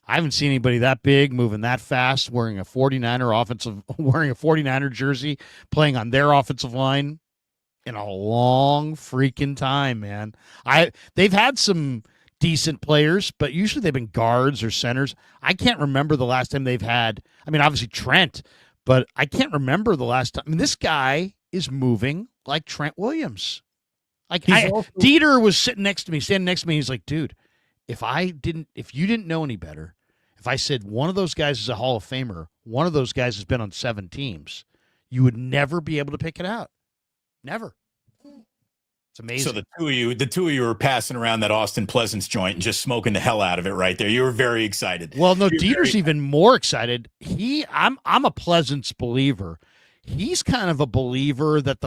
[SPEAKER 1] I haven't seen anybody that big, moving that fast, wearing a 49er jersey, playing on their offensive line in a long freaking time, man. They've had some decent players, but usually they've been guards or centers. I can't remember the last time they've had, obviously Trent, but I can't remember the last time. This guy is moving like Trent Williams. Like Dieter was standing next to me. He's like, dude, if you didn't know any better, if I said one of those guys is a Hall of Famer, one of those guys has been on 7 teams, you would never be able to pick it out. Never. It's amazing. So
[SPEAKER 2] the two of you were passing around that Austin Pleasance joint and just smoking the hell out of it right there. You were very excited.
[SPEAKER 1] Well, no, Dieter's even more excited. I'm a Pleasance believer. He's kind of a believer that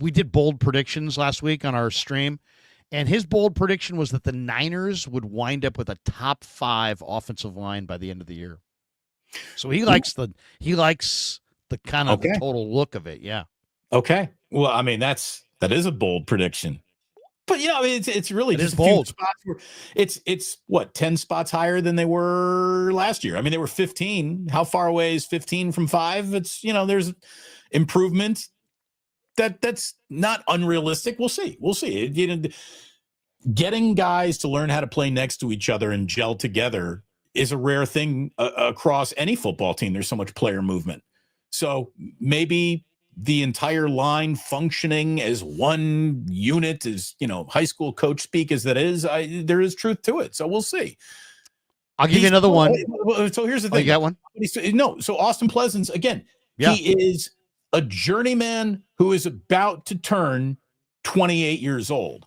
[SPEAKER 1] we did bold predictions last week on our stream, and his bold prediction was that the Niners would wind up with a top 5 offensive line by the end of the year. So he likes the kind of the total look of it. Yeah.
[SPEAKER 2] Okay. Well, that is a bold prediction, but it's really just
[SPEAKER 1] bold.
[SPEAKER 2] Spots where it's what 10 spots higher than they were last year. They were 15. How far away is 15 from 5? It's there's improvement. That's not unrealistic. We'll see. Getting guys to learn how to play next to each other and gel together is a rare thing across any football team. There's so much player movement. So maybe the entire line functioning as one unit, as high school coach speak as that is, there is truth to it. So we'll see.
[SPEAKER 1] I'll give you another one.
[SPEAKER 2] So here's the thing.
[SPEAKER 1] You got one?
[SPEAKER 2] No. So Austin Pleasance, again, he is a journeyman who is about to turn 28 years old.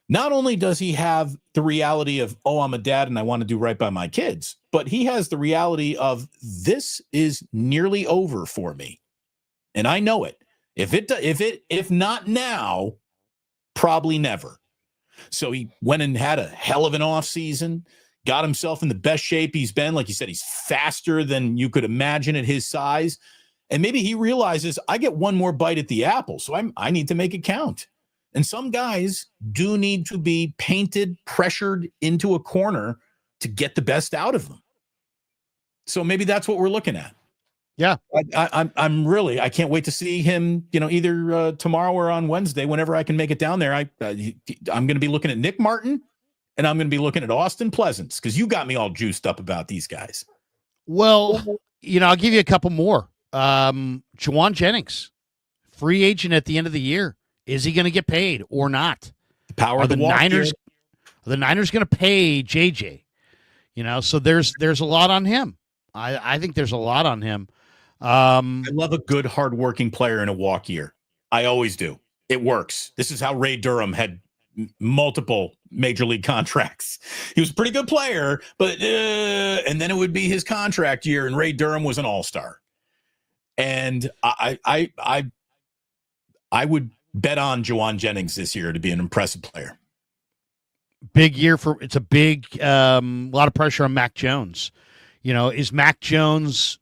[SPEAKER 2] Not only does he have the reality of, I'm a dad and I want to do right by my kids, but he has the reality of, this is nearly over for me. And I know it. If not now, probably never. So he went and had a hell of an offseason, got himself in the best shape he's been. Like you said, he's faster than you could imagine at his size. And maybe he realizes I get one more bite at the apple, so I need to make it count. And some guys do need to be painted, pressured into a corner to get the best out of them. So maybe that's what we're looking at.
[SPEAKER 1] Yeah.
[SPEAKER 2] I'm really, I can't wait to see him, either tomorrow or on Wednesday, whenever I can make it down there. I'm going to be looking at Nick Martin and I'm going to be looking at Austin Pleasance, because you got me all juiced up about these guys.
[SPEAKER 1] Well, I'll give you a couple more. Juwan Jennings, free agent at the end of the year. Is he going to get paid or not?
[SPEAKER 2] The power of the
[SPEAKER 1] Niners. Are the Niners going to pay JJ? So there's a lot on him. I think there's a lot on him.
[SPEAKER 2] I love a good, hardworking player in a walk year. I always do. It works. This is how Ray Durham had multiple major league contracts. He was a pretty good player, but and then it would be his contract year, and Ray Durham was an all-star. And I would bet on Juwan Jennings this year to be an impressive player.
[SPEAKER 1] Big year it's a big, lot of pressure on Mac Jones. Is Mac Jones,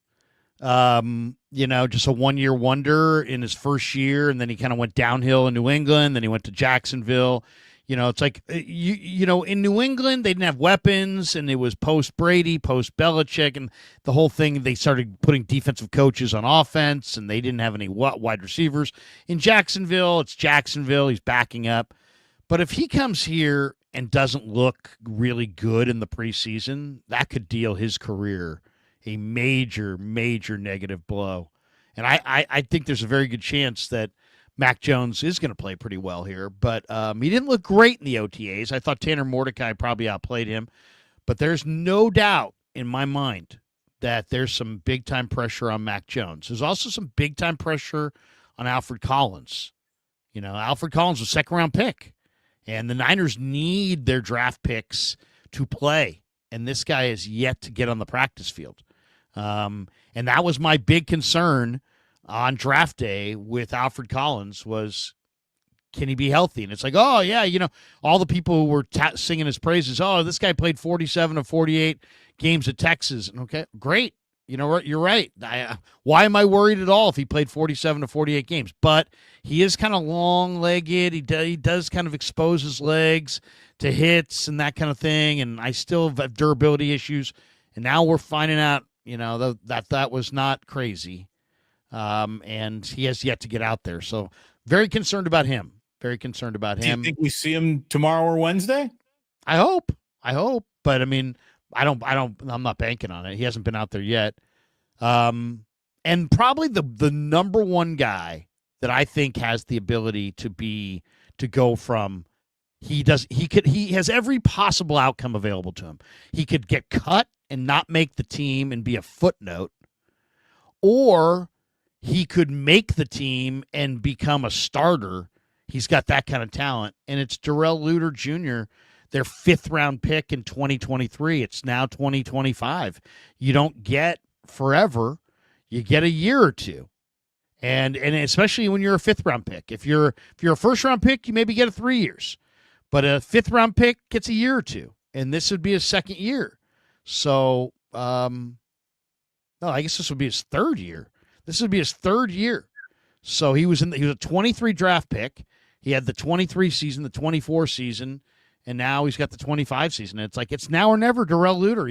[SPEAKER 1] just a one-year wonder in his first year, and then he kind of went downhill in New England, then he went to Jacksonville. It's like, in New England, they didn't have weapons, and it was post-Brady, post-Belichick, and the whole thing, they started putting defensive coaches on offense, and they didn't have any wide receivers. In Jacksonville, it's Jacksonville. He's backing up. But if he comes here and doesn't look really good in the preseason, that could deal his career a major, major negative blow. And I think there's a very good chance that Mac Jones is going to play pretty well here, but he didn't look great in the OTAs. I thought Tanner Mordecai probably outplayed him, but there's no doubt in my mind that there's some big-time pressure on Mac Jones. There's also some big-time pressure on Alfred Collins. Alfred Collins was a second-round pick, and the Niners need their draft picks to play, and this guy is yet to get on the practice field. And that was my big concern on draft day with Alfred Collins was, can he be healthy? And it's like, oh, yeah, all the people who were singing his praises, oh, this guy played 47 of 48 games at Texas. Okay, great. You're right. Why am I worried at all if he played 47 to 48 games? But he is kind of long-legged. He does kind of expose his legs to hits and that kind of thing, and I still have durability issues. And now we're finding out, that was not crazy. And he has yet to get out there. So very concerned about him. Very concerned about him.
[SPEAKER 2] Do you think we see him tomorrow or Wednesday?
[SPEAKER 1] I hope. But I mean, I'm not banking on it. He hasn't been out there yet. And probably the number one guy that I think has the ability to go from he has every possible outcome available to him. He could get cut and not make the team and be a footnote, or he could make the team and become a starter. He's got that kind of talent, and it's Darrell Luter Jr., their fifth-round pick in 2023. It's now 2025. You don't get forever. You get a year or two, and especially when you're a fifth-round pick. If you're a first-round pick, you maybe get 3 years, but a fifth-round pick gets a year or two, and this would be his second year. So, no, I guess this would be his third year. This would be his third year. So he was a 23 draft pick. He had the 23 season, the 24 season, and now he's got the 25 season. And it's like, it's now or never Darrell Luter.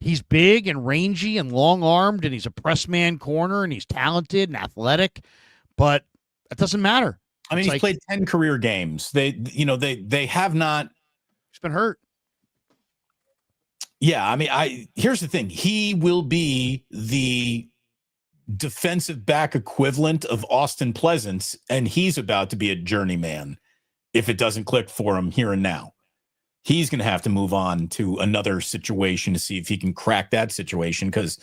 [SPEAKER 1] He's big and rangy and long-armed, and he's a press man corner, and he's talented and athletic, but that doesn't matter.
[SPEAKER 2] I mean, he's played 10 career games. They have not.
[SPEAKER 1] He's been hurt.
[SPEAKER 2] Yeah, I mean, here's the thing. He will be the defensive back equivalent of Austin Pleasance, and he's about to be a journeyman if it doesn't click for him here and now. He's going to have to move on to another situation to see if he can crack that situation, because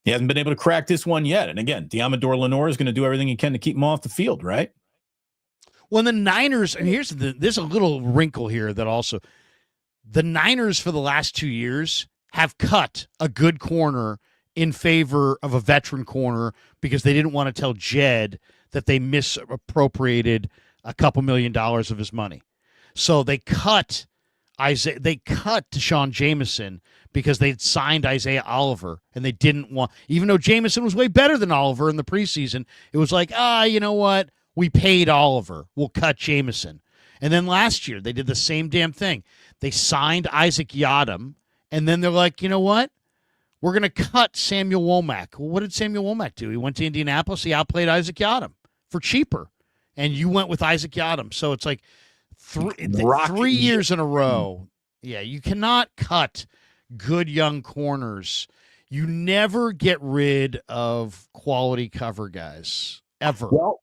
[SPEAKER 2] he hasn't been able to crack this one yet. And again, Diamador Lenore is going to do everything he can to keep him off the field, right?
[SPEAKER 1] Well, the Niners, and there's a little wrinkle here that also – the Niners for the last 2 years have cut a good corner in favor of a veteran corner because they didn't want to tell Jed that they misappropriated a couple $1 million of his money. So they cut Deshaun Jameson because they'd signed Isaiah Oliver, and they didn't want, even though Jameson was way better than Oliver in the preseason, it was like, you know what? We paid Oliver. We'll cut Jameson. And then last year, they did the same damn thing. They signed Isaac Yiadom, and then they're like, you know what? We're going to cut Samuel Womack. Well, what did Samuel Womack do? He went to Indianapolis. He outplayed Isaac Yiadom for cheaper, and you went with Isaac Yiadom. So it's like 3 years in a row. Yeah, you cannot cut good young corners. You never get rid of quality cover guys, ever.
[SPEAKER 2] Well,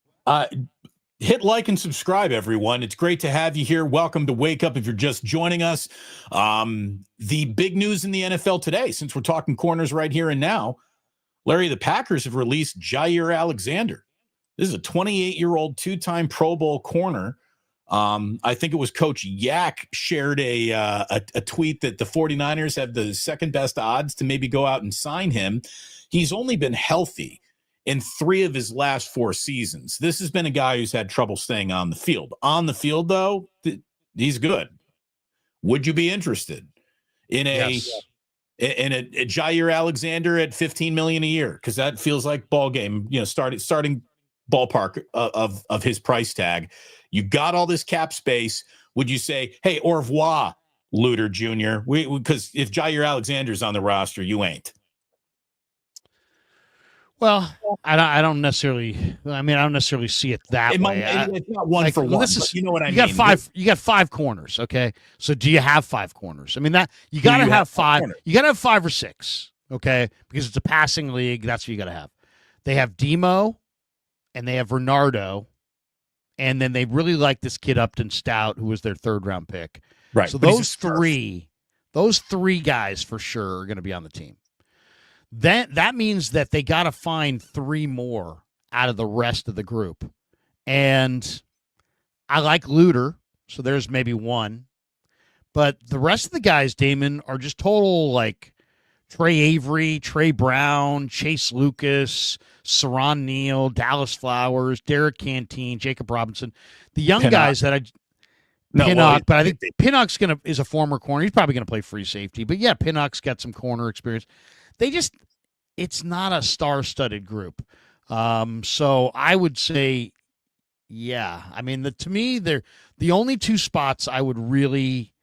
[SPEAKER 2] hit like and subscribe, everyone. It's great to have you here. Welcome to Wake Up if you're just joining us. The big news in the NFL today, since we're talking corners right here and now, Larry, the Packers have released Gaier Alexander. This is a 28-year-old two-time Pro Bowl corner. I think it was Coach Yak shared a tweet that the 49ers have the second best odds to maybe go out and sign him. He's only been healthy in 3 of his last 4 seasons. This has been a guy who's had trouble staying on the field. On the field, though, he's good. Would you be interested in a Gaier Alexander at $15 million a year? Because that feels like ball game, starting ballpark of his price tag. You got all this cap space. Would you say, hey, au revoir, Luter Jr.? Because if Gaier Alexander's on the roster, you ain't.
[SPEAKER 1] Well, I don't necessarily see it that way.
[SPEAKER 2] It's not one for one. You know what I mean?
[SPEAKER 1] You got 5 corners, okay? So do you have 5 corners? I mean, that you got to have 5. You got to have 5 or 6, okay? Because it's a passing league. That's what you got to have. They have Demo, and they have Renardo, and then they really like this kid Upton Stout, who was their 3rd-round pick.
[SPEAKER 2] Right.
[SPEAKER 1] So those three guys for sure are going to be on the team. That means that they got to find 3 more out of the rest of the group. And I like Luter, so there's maybe 1. But the rest of the guys, Damon, are just total like Trey Avery, Trey Brown, Chase Lucas, Saron Neal, Dallas Flowers, Derek Canteen, Jacob Robinson. The young guys that Pinnock, but I think Pinnock's is a former corner. He's probably going to play free safety. But yeah, Pinnock's got some corner experience. It's not a star-studded group. So I would say, yeah. I mean, to me, they're the only 2 spots I would really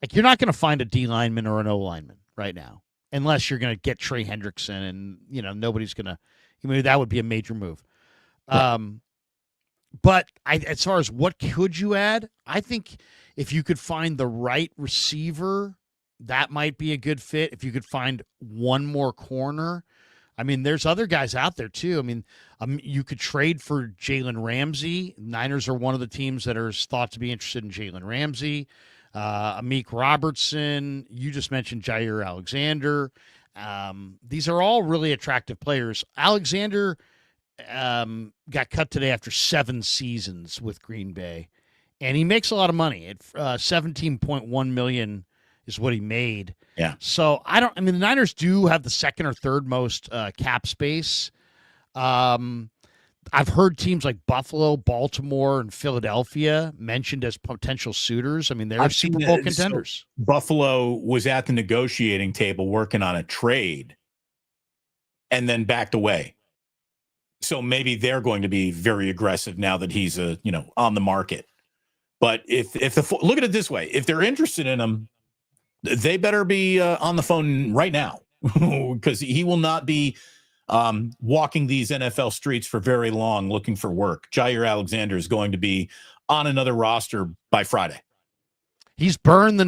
[SPEAKER 1] like. You're not going to find a D lineman or an O lineman right now, unless you're going to get Trey Hendrickson, and nobody's going to. I mean, that would be a major move. Right. But as far as what could you add, I think if you could find the right receiver, that might be a good fit. If you could find 1 more corner, I mean, there's other guys out there too. I mean, you could trade for Jalen Ramsey. Niners are one of the teams that are thought to be interested in Jalen Ramsey. Amik Robertson. You just mentioned Gaier Alexander. These are all really attractive players. Alexander got cut today after 7 seasons with Green Bay, and he makes a lot of money. At $17.1 million is what he made.
[SPEAKER 2] Yeah.
[SPEAKER 1] So the Niners do have the 2nd or 3rd most cap space. I've heard teams like Buffalo, Baltimore, and Philadelphia mentioned as potential suitors. I mean, they're Super Bowl contenders.
[SPEAKER 2] So Buffalo was at the negotiating table working on a trade and then backed away. So maybe they're going to be very aggressive now that he's on the market. But if look at it this way, if they're interested in him, they better be on the phone right now, because he will not be walking these NFL streets for very long looking for work. Gaier Alexander is going to be on another roster by Friday.
[SPEAKER 1] He's burned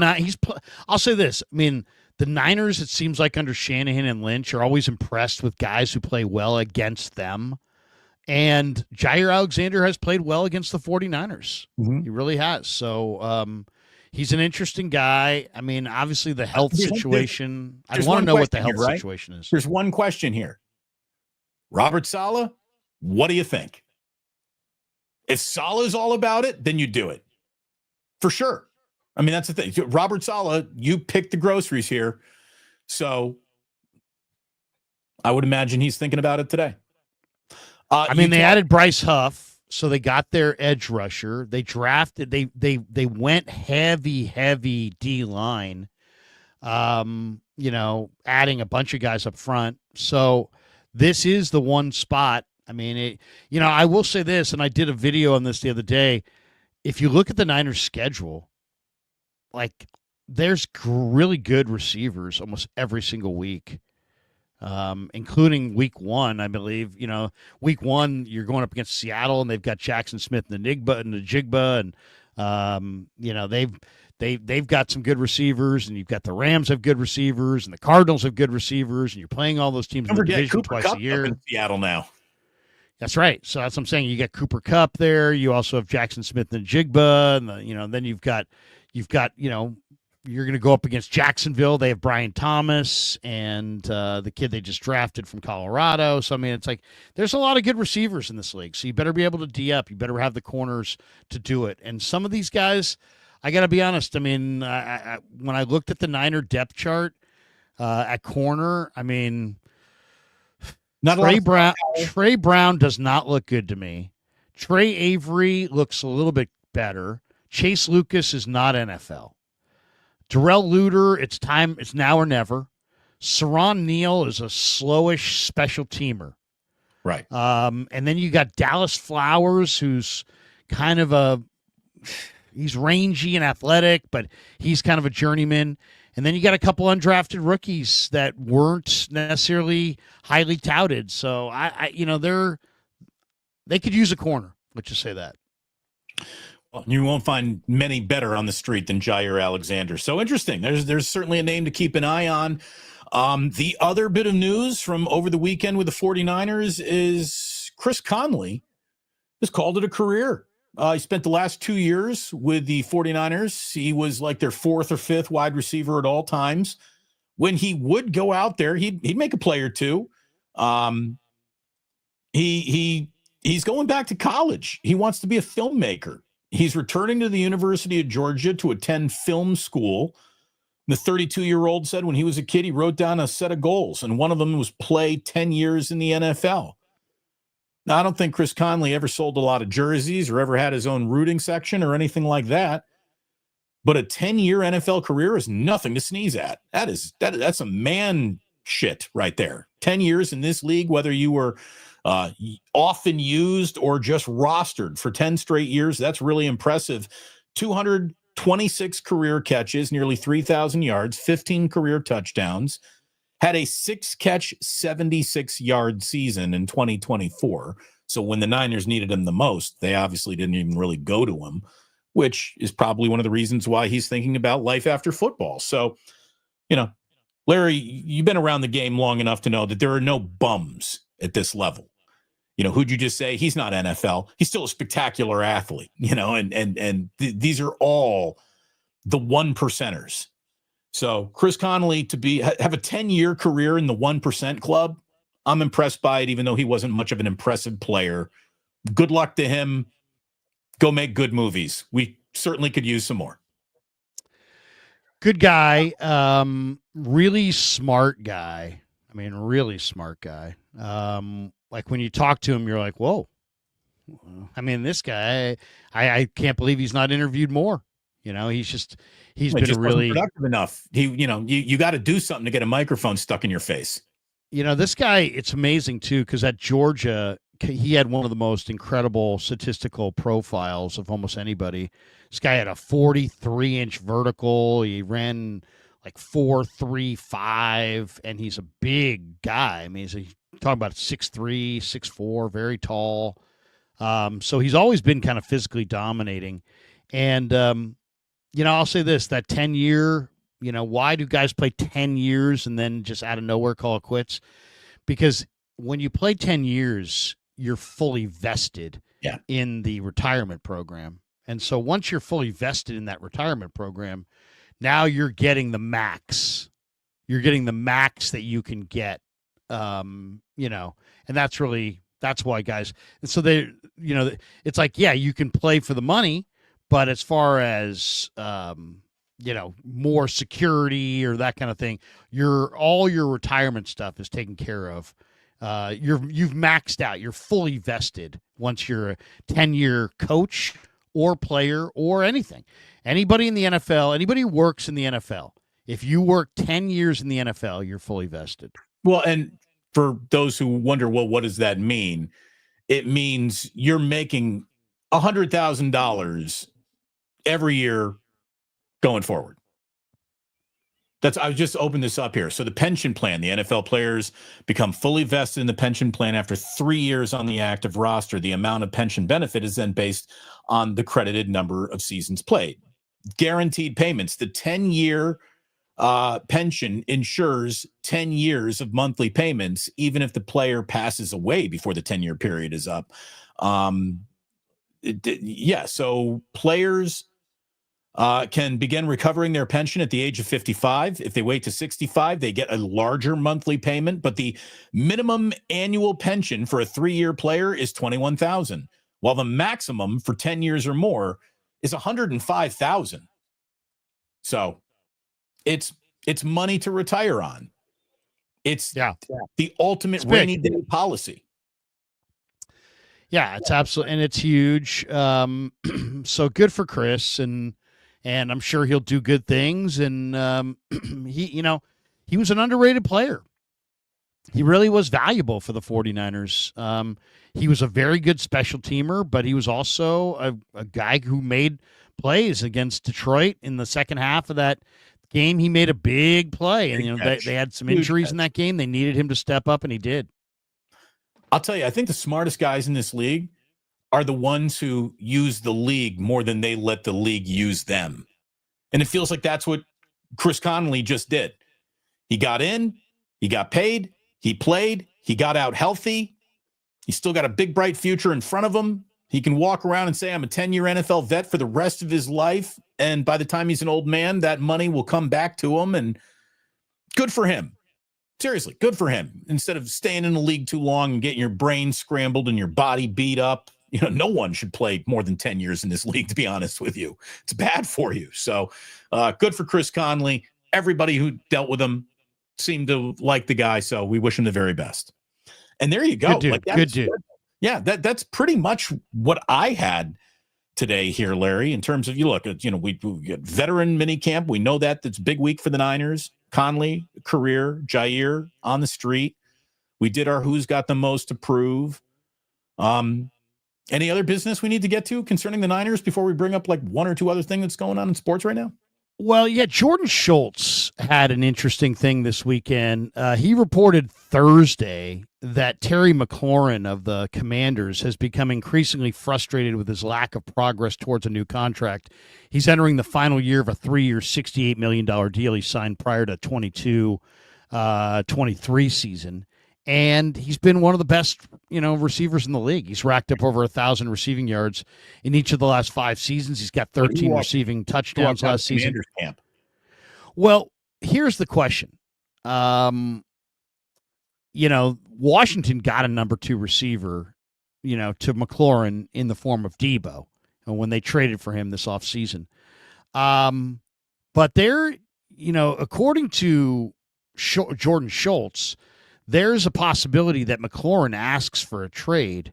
[SPEAKER 1] I'll say this. I mean, the Niners, it seems like under Shanahan and Lynch, are always impressed with guys who play well against them. And Gaier Alexander has played well against the 49ers. Mm-hmm. He really has. So he's an interesting guy. I mean, obviously the health situation. I want to know what the health situation is.
[SPEAKER 2] There's one question here. Robert Salah, what do you think? If Salah's all about it, then you do it. For sure. I mean, that's the thing. Robert Salah, you picked the groceries here. So I would imagine he's thinking about it today.
[SPEAKER 1] They added Bryce Huff, so they got their edge rusher. They drafted. They went heavy D line. Adding a bunch of guys up front. So this is the one spot. I will say this, and I did a video on this the other day. If you look at the Niners' schedule, there's really good receivers almost every single week, including week 1, I believe. Week 1, you're going up against Seattle, and they've got Jackson Smith and the Jigba, and they've got some good receivers, and you've got the Rams have good receivers, and the Cardinals have good receivers, and you're playing all those teams in the division twice a year.
[SPEAKER 2] In Seattle now.
[SPEAKER 1] That's right. So that's what I'm saying. You got Cooper Kupp there. You also have Jackson Smith and Jigba, and then you've got you're going to go up against Jacksonville. They have Brian Thomas and the kid they just drafted from Colorado. So it's there's a lot of good receivers in this league. So you better be able to D up. You better have the corners to do it. And some of these guys, I got to be honest. When I looked at the Niner depth chart at corner, Trey Brown does not look good to me. Trey Avery looks a little bit better. Chase Lucas is not NFL. Darrell Luter, it's now or never. Saron Neal is a slowish special teamer.
[SPEAKER 2] Right.
[SPEAKER 1] And then you got Dallas Flowers, who's kind of he's rangy and athletic, but he's kind of a journeyman. And then you got a couple undrafted rookies that weren't necessarily highly touted. So they could use a corner. Let's just say that.
[SPEAKER 2] Well, you won't find many better on the street than Gaier Alexander. So interesting. There's certainly a name to keep an eye on. The other bit of news from over the weekend with the 49ers is Chris Conley has called it a career. He spent the last 2 years with the 49ers. He was like their 4th or 5th wide receiver at all times. When he would go out there, he'd make a play or two. He's going back to college. He wants to be a filmmaker. He's returning to the University of Georgia to attend film school. The 32-year-old said when he was a kid, he wrote down a set of goals, and one of them was play 10 years in the NFL. Now, I don't think Chris Conley ever sold a lot of jerseys or ever had his own rooting section or anything like that. But a 10-year NFL career is nothing to sneeze at. That's a man shit right there. 10 years in this league, whether you were often used or just rostered for 10 straight years, that's really impressive. 226 career catches, nearly 3,000 yards, 15 career touchdowns. Had a 6-catch, 76-yard season in 2024. So when the Niners needed him the most, they obviously didn't even really go to him, which is probably one of the reasons why he's thinking about life after football. So, Larry, you've been around the game long enough to know that there are no bums at this level. Who'd you just say? He's not NFL. He's still a spectacular athlete, and these are all the 1%ers. So Chris Conley have a 10-year career in the 1% club, I'm impressed by it, even though he wasn't much of an impressive player. Good luck to him. Go make good movies. We certainly could use some more.
[SPEAKER 1] Good guy. Really smart guy. Really smart guy. Like when you talk to him, you're like, whoa. This guy, I can't believe he's not interviewed more. He's been really
[SPEAKER 2] productive enough. You got to do something to get a microphone stuck in your face.
[SPEAKER 1] This guy, it's amazing too, because at Georgia, he had one of the most incredible statistical profiles of almost anybody. This guy had a 43-inch vertical. He ran like 4.35, and he's a big guy. He's talking about 6'3", 6'4", very tall. So he's always been kind of physically dominating. And, I'll say this, that 10-year, why do guys play 10 years and then just out of nowhere call it quits? Because when you play 10 years, you're fully vested in the retirement program. And so once you're fully vested in that retirement program, now you're getting the max. You're getting the max that you can get, and that's why guys. And so it's like, you can play for the money, but as far as, more security or that kind of thing, all your retirement stuff is taken care of You've maxed out. You're fully vested once you're a 10-year coach or player or anything. Anybody in the NFL, anybody who works in the NFL, if you work 10 years in the NFL, you're fully vested.
[SPEAKER 2] Well, and for those who wonder, well, what does that mean? It means you're making $100,000 every year going forward. I just opened this up here. So the pension plan, the NFL players become fully vested in the pension plan after 3 years on the active roster. The amount of pension benefit is then based on the credited number of seasons played. Guaranteed payments. The 10-year pension ensures 10 years of monthly payments, even if the player passes away before the 10-year period is up. So players can begin recovering their pension at the age of 55. If they wait to 65, they get a larger monthly payment, but the minimum annual pension for a 3-year player is $21,000, while the maximum for 10 years or more is $105,000. So it's money to retire on. It's the ultimate rainy day policy.
[SPEAKER 1] Yeah, it's absolutely, and it's huge. So good for Chris, and I'm sure he'll do good things. And he was an underrated player. He really was valuable for the 49ers. He was a very good special teamer, but he was also a guy who made plays against Detroit in the second half of that game. He made a big play, and they had some injuries in that game. They needed him to step up, and he did.
[SPEAKER 2] I'll tell you, I think the smartest guys in this league are the ones who use the league more than they let the league use them. And it feels like that's what Chris Conley just did. He got in, he got paid, he played, he got out healthy. He's still got a big, bright future in front of him. He can walk around and say, I'm a 10-year NFL vet for the rest of his life. And by the time he's an old man, that money will come back to him. And good for him. Seriously, good for him. Instead of staying in the league too long and getting your brain scrambled and your body beat up, no one should play more than 10 years in this league, to be honest with you. It's bad for you. So good for Chris Conley. Everybody who dealt with him seemed to like the guy, so we wish him the very best. And there you go.
[SPEAKER 1] Good dude. Good dude.
[SPEAKER 2] Yeah, that's pretty much what I had today here, Larry, in terms of, you look at, we get veteran mini camp. We know that's a big week for the Niners. Conley, career, Gaier on the street. We did our who's got the most to prove. Any other business we need to get to concerning the Niners before we bring up like one or two other things that's going on in sports right now?
[SPEAKER 1] Well, yeah, Jordan Schultz had an interesting thing this weekend. He reported Thursday that Terry McLaurin of the Commanders has become increasingly frustrated with his lack of progress towards a new contract. He's entering the final year of a 3-year, $68 million deal he signed prior to 22-23 season. And he's been one of the best, receivers in the league. He's racked up over 1,000 receiving yards in each of the last 5 seasons. He's got 13 receiving touchdowns last season.
[SPEAKER 2] Camp.
[SPEAKER 1] Well, here's the question. Washington got a number 2 receiver, to McLaurin in the form of Debo when they traded for him this offseason. But they're, according to Jordan Schultz, there's a possibility that McLaurin asks for a trade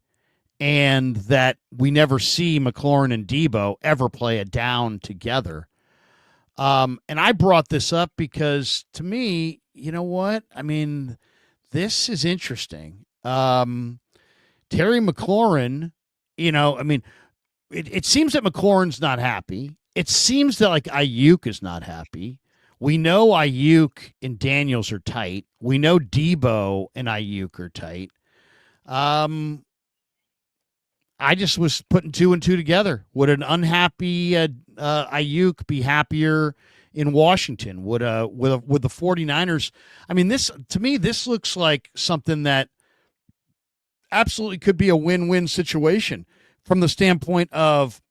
[SPEAKER 1] and that we never see McLaurin and Debo ever play a down together. And I brought this up because, to me, you know what? I mean, this is interesting. Terry McLaurin, it seems that McLaurin's not happy. It seems that, Ayuk is not happy. We know Ayuk and Daniels are tight. We know Debo and Ayuk are tight. I just was putting 2 and 2 together. Would an unhappy Ayuk be happier in Washington? Would the 49ers? I mean, this looks like something that absolutely could be a win-win situation from the standpoint of,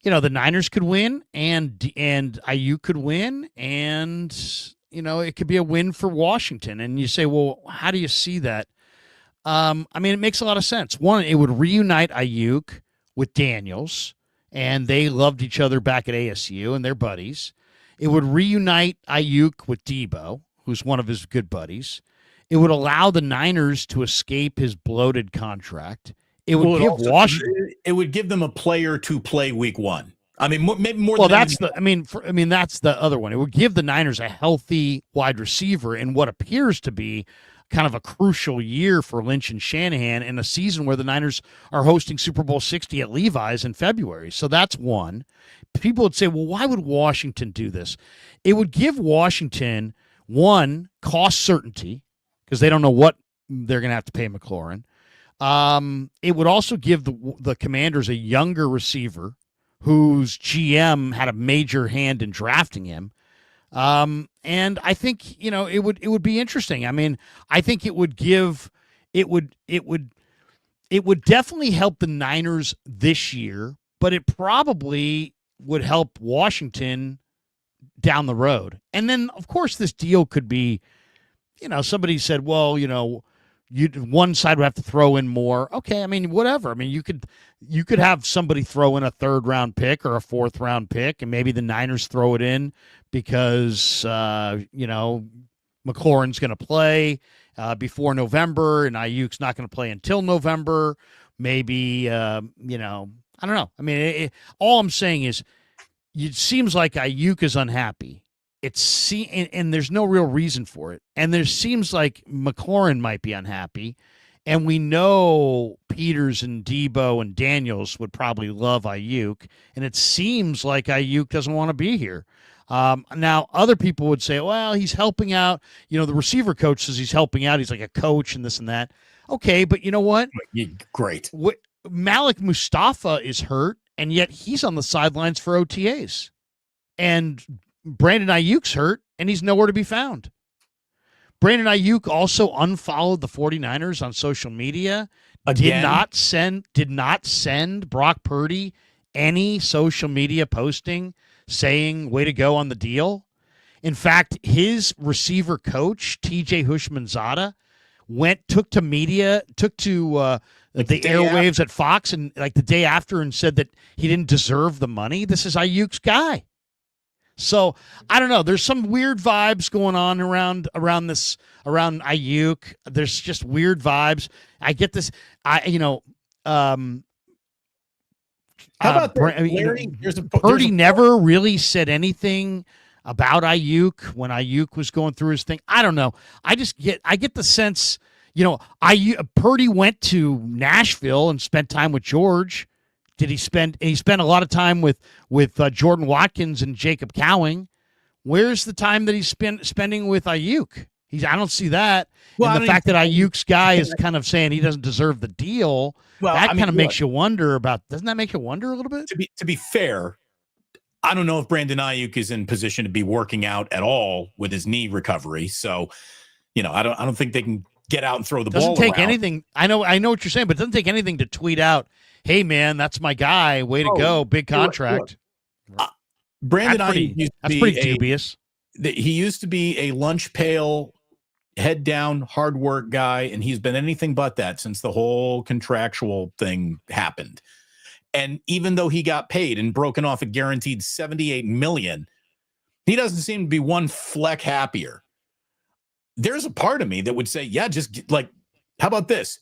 [SPEAKER 1] the Niners could win and Ayuk could win, and it could be a win for Washington. And you say, well, how do you see that? It makes a lot of sense. One, it would reunite Ayuk with Daniels, and they loved each other back at ASU, and they're buddies. It would reunite Ayuk with Debo, who's one of his good buddies. It would allow the Niners to escape his bloated contract. It would give Washington.
[SPEAKER 2] It would give them a player to play week 1. I mean, maybe more.
[SPEAKER 1] Well, that's that's the other one. It would give the Niners a healthy wide receiver in what appears to be kind of a crucial year for Lynch and Shanahan in a season where the Niners are hosting Super Bowl 60 at Levi's in February. So that's one. People would say, well, why would Washington do this? It would give Washington, one, cost certainty because they don't know what they're going to have to pay McLaurin. It would also give the Commanders a younger receiver whose GM had a major hand in drafting him. And I think, it would be interesting. I mean, I think it would definitely help the Niners this year, but it probably would help Washington down the road. And then, of course, this deal could be, somebody said, well, one side would have to throw in more. Okay, I mean, whatever. I mean, you could have somebody throw in a 3rd round pick or a 4th round pick, and maybe the Niners throw it in because McLaurin's going to play before November, and Ayuk's not going to play until November. Maybe I don't know. I mean, all I'm saying is, it seems like Ayuk is unhappy. And there's no real reason for it. And there seems like McLaurin might be unhappy. And we know Peters and Debo and Daniels would probably love Ayuk. And it seems like Ayuk doesn't want to be here. Now, other people would say, well, he's helping out. The receiver coach says he's helping out. He's like a coach and this and that. Okay, but you know what?
[SPEAKER 2] Great.
[SPEAKER 1] Malik Mustafa is hurt, and yet he's on the sidelines for OTAs. And Brandon Ayuk's hurt, and he's nowhere to be found. Brandon Ayuk also unfollowed the 49ers on social media.
[SPEAKER 2] Again?
[SPEAKER 1] Did not send Brock Purdy any social media posting saying, way to go on the deal. In fact, his receiver coach, TJ Hushmanzada, took to the airwaves at Fox and like the day after and said that he didn't deserve the money. This is Ayuk's guy. So I don't know. There's some weird vibes going on around Ayuk. There's just weird vibes. I get this. How
[SPEAKER 2] about Larry?
[SPEAKER 1] Purdy never really said anything about Ayuk when Ayuk was going through his thing. I don't know. I get the sense, Purdy went to Nashville and spent time with George. He spent a lot of time with Jordan Watkins and Jacob Cowing. Where's the time that he's spending with Ayuk? I don't see that. Well, and the fact that Ayuk's guy is kind of saying he doesn't deserve the deal, makes you wonder about. Doesn't that make you wonder a little bit?
[SPEAKER 2] To be fair, I don't know if Brandon Ayuk is in position to be working out at all with his knee recovery. So, I don't think they can get out and throw the ball around.
[SPEAKER 1] Doesn't take anything. I know what you're saying, but it doesn't take anything to tweet out, hey, man, that's my guy. Way to go. Big contract.
[SPEAKER 2] Brandon Ayuk
[SPEAKER 1] that's pretty dubious.
[SPEAKER 2] He used to be a lunch pail, head down, hard work guy, and he's been anything but that since the whole contractual thing happened. And even though he got paid and broken off a guaranteed $78 million, he doesn't seem to be one fleck happier. There's a part of me that would say, yeah, how about this?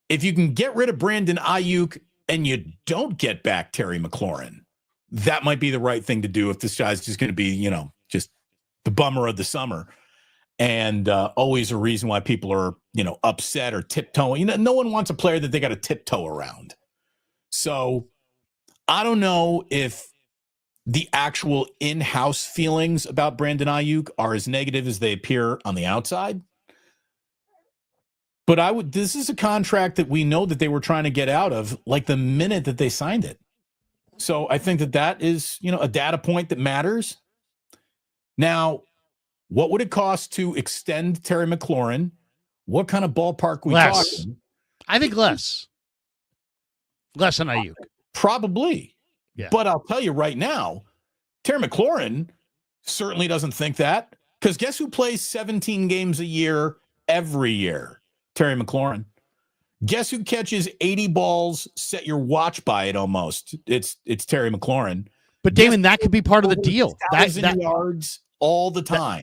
[SPEAKER 2] If you can get rid of Brandon Ayuk and you don't get back Terry McLaurin, that might be the right thing to do if this guy's just going to be, just the bummer of the summer and always a reason why people are, upset or tiptoeing. No one wants a player that they got to tiptoe around. So I don't know if the actual in-house feelings about Brandon Ayuk are as negative as they appear on the outside. But this is a contract that we know that they were trying to get out of like the minute that they signed it. So I think that is, a data point that matters. Now, what would it cost to extend Terry McLaurin? What kind of ballpark we talking?
[SPEAKER 1] I think less. Less than Ayuk.
[SPEAKER 2] Probably.
[SPEAKER 1] Yeah.
[SPEAKER 2] But I'll tell you right now, Terry McLaurin certainly doesn't think that, because guess who plays 17 games a year every year? Terry McLaurin. Guess who catches 80 balls, set your watch by it almost? It's Terry McLaurin.
[SPEAKER 1] But Damon, that could be part of the deal.
[SPEAKER 2] That yards all the time.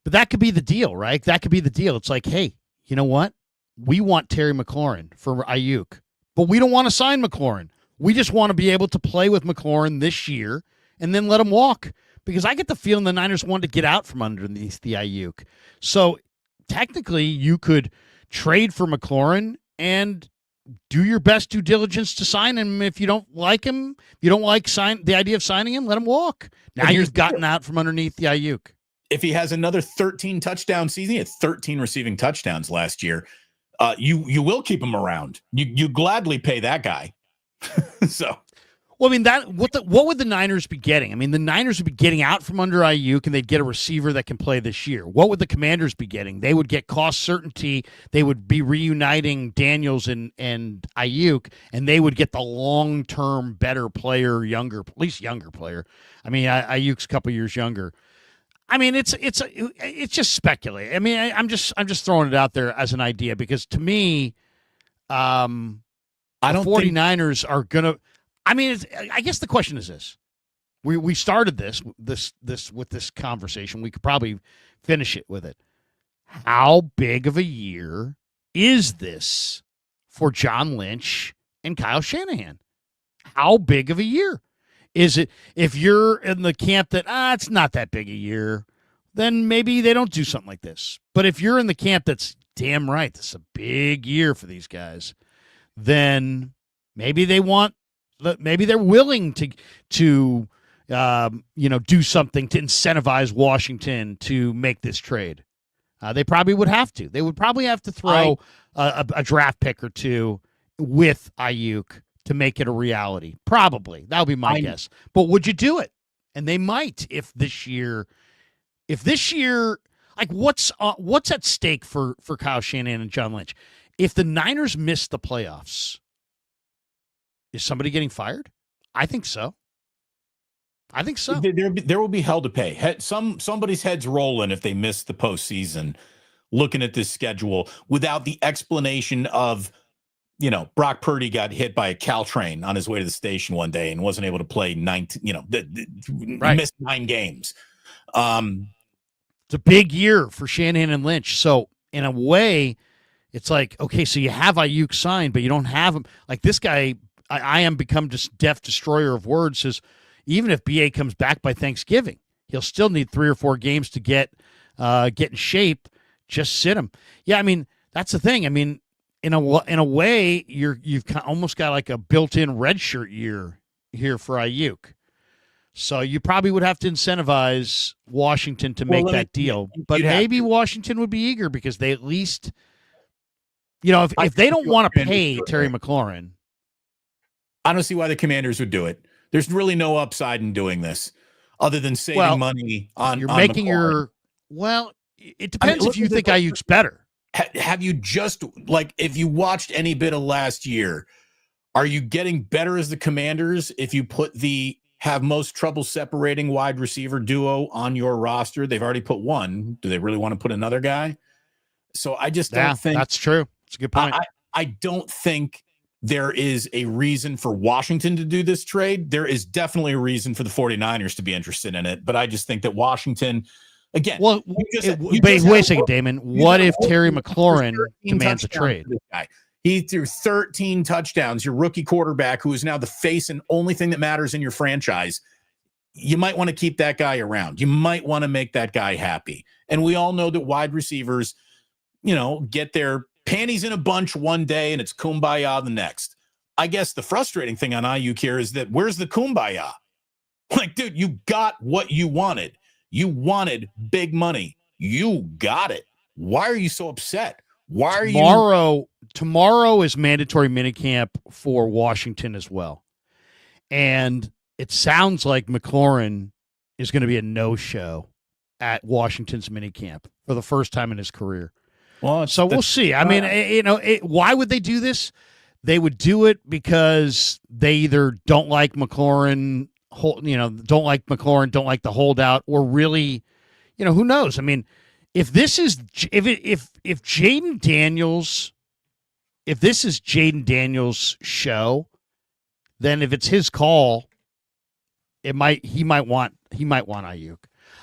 [SPEAKER 1] But that could be the deal, right? That could be the deal. It's like, hey, you know what? We want Terry McLaurin for Ayuk, but we don't want to sign McLaurin. We just want to be able to play with McLaurin this year and then let him walk. Because I get the feeling the Niners wanted to get out from underneath the Ayuk. So technically, you could trade for McLaurin and do your best due diligence to sign him. If you don't like him, you don't like the idea of signing him, let him walk. Now you've gotten out from underneath the Ayuk.
[SPEAKER 2] If he has another 13 touchdown season, he had 13 receiving touchdowns last year. You will keep him around. You gladly pay that guy. So,
[SPEAKER 1] well, I mean, what would the Niners be getting? I mean, the Niners would be getting out from under Ayuk, and they'd get a receiver that can play this year. What would the Commanders be getting? They would get cost certainty. They would be reuniting Daniels and Ayuk, and they would get the long-term better player, at least younger player. I mean, Ayuk's a couple years younger. I mean, it's just speculating. I mean, I'm just throwing it out there as an idea because to me, I don't 49ers are gonna. I mean, I guess the question is this: we started this with this conversation. We could probably finish it with it. How big of a year is this for John Lynch and Kyle Shanahan? How big of a year? Is it, if you're in the camp that, it's not that big a year, then maybe they don't do something like this. But if you're in the camp that's, damn right, this is a big year for these guys, then maybe they're willing to do something to incentivize Washington to make this trade. They probably would have to. They would probably have to throw a draft pick or two with Ayuk to make it a reality. Probably. That would be my guess. But would you do it? And they might if this year, like what's at stake for Kyle Shanahan and John Lynch? If the Niners miss the playoffs, is somebody getting fired? I think so.
[SPEAKER 2] There will be hell to pay. Somebody's head's rolling if they miss the postseason, looking at this schedule without the explanation of, Brock Purdy got hit by a Caltrain on his way to the station one day and wasn't able to play missed 9 games.
[SPEAKER 1] It's a big year for Shanahan and Lynch. So in a way, it's like, okay, so you have Ayuk signed, but you don't have him. Like this guy, I am become just death destroyer of words, says even if BA comes back by Thanksgiving, he'll still need 3 or 4 games to get in shape. Just sit him. Yeah, I mean, that's the thing. I mean, in a way, you've almost got like a built-in redshirt year here for Ayuk. So you probably would have to incentivize Washington to make that deal. But maybe Washington would be eager because they at least, if they don't want to pay Terry McLaurin.
[SPEAKER 2] I don't see why the Commanders would do it. There's really no upside in doing this other than saving money on. You're making
[SPEAKER 1] McLaurin. It depends if you think Ayuk's better.
[SPEAKER 2] Have you if you watched any bit of last year, are you getting better as the Commanders if you put have most trouble separating wide receiver duo on your roster? They've already put one. Do they really want to put another guy? So I just don't think
[SPEAKER 1] that's true. It's a good point.
[SPEAKER 2] I don't think there is a reason for Washington to do this trade. There is definitely a reason for the 49ers to be interested in it, but I just think that Washington, again.
[SPEAKER 1] Well, wait a second, Damon. What if Terry McLaurin demands a trade?
[SPEAKER 2] He threw 13 touchdowns. Your rookie quarterback, who is now the face and only thing that matters in your franchise. You might want to keep that guy around. You might want to make that guy happy. And we all know that wide receivers, get their panties in a bunch one day and it's kumbaya the next. I guess the frustrating thing on Ayuk here is that where's the kumbaya? Like, dude, you got what you wanted. You wanted big money. You got it. Why are you so upset?
[SPEAKER 1] Tomorrow is mandatory minicamp for Washington as well. And it sounds like McLaurin is going to be a no-show at Washington's minicamp for the first time in his career. Well, so we'll see. I mean, why would they do this? They would do it because they either don't like McLaurin, don't like McLaurin, don't like the holdout, or really, who knows? I mean, if this is Jaden Daniels, if this is Jaden Daniels' show, then if it's his call, he might want Ayuk.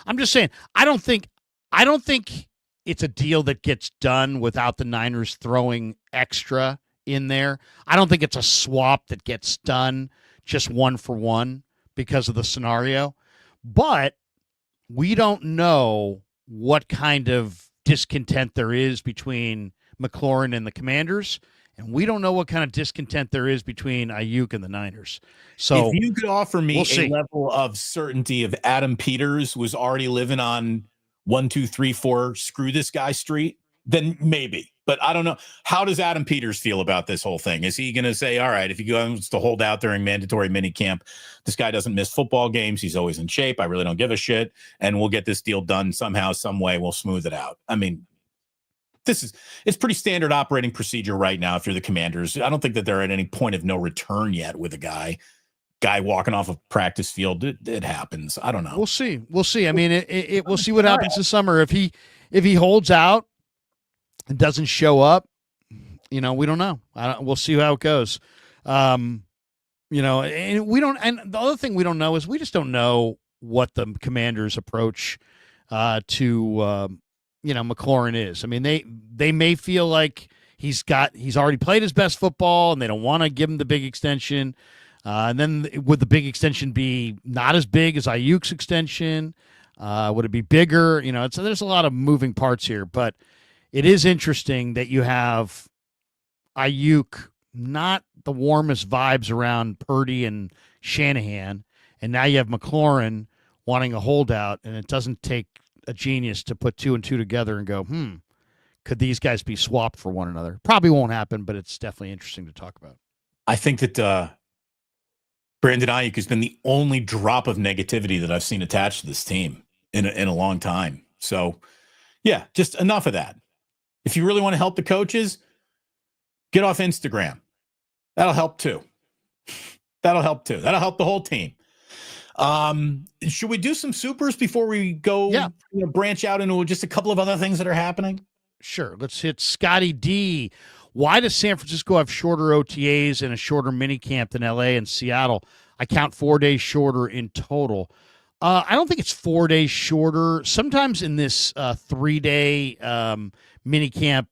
[SPEAKER 1] I'm just saying, I don't think I don't think it's a deal that gets done without the Niners throwing extra in there. I don't think it's a swap that gets done just one for one because of the scenario. But we don't know what kind of discontent there is between McLaurin and the Commanders, and we don't know what kind of discontent there is between Ayuk and the Niners. So
[SPEAKER 2] if you could offer me
[SPEAKER 1] we'll
[SPEAKER 2] a level of certainty of Adam Peters was already living on 1, 2, 3, 4, screw this guy street, then maybe. But I don't know. How does Adam Peters feel about this whole thing? Is he going to say, all right, if he goes to hold out during mandatory minicamp, this guy doesn't miss football games. He's always in shape. I really don't give a shit. And we'll get this deal done somehow, some way. We'll smooth it out. I mean, it's pretty standard operating procedure right now if you're the Commanders. I don't think that they're at any point of no return yet with a guy walking off a practice field. It happens. I don't know.
[SPEAKER 1] We'll see. I mean, we'll see what happens this summer. If he holds out and doesn't show up, we don't know. We'll see how it goes. And we don't. And the other thing we don't know is we just don't know what the Commanders' approach to McLaurin is. I mean, they may feel like he's already played his best football, and they don't want to give him the big extension. And then would the big extension be not as big as Ayuk's extension? Would it be bigger? So there's a lot of moving parts here, but it is interesting that you have Ayuk, not the warmest vibes around Purdy and Shanahan, and now you have McLaurin wanting a holdout, and it doesn't take a genius to put 2 and 2 together and go, could these guys be swapped for one another? Probably won't happen, but it's definitely interesting to talk about.
[SPEAKER 2] I think that Brandon Ayuk has been the only drop of negativity that I've seen attached to this team in a long time. So, yeah, just enough of that. If you really want to help the coaches, get off Instagram. That'll help too. That'll help the whole team. Should we do some supers before we go branch out into just a couple of other things that are happening?
[SPEAKER 1] Sure. Let's hit Scotty D. Why does San Francisco have shorter OTAs and a shorter minicamp than LA and Seattle? I count 4 days shorter in total. I don't think it's 4 days shorter. Sometimes in this 3-day minicamp,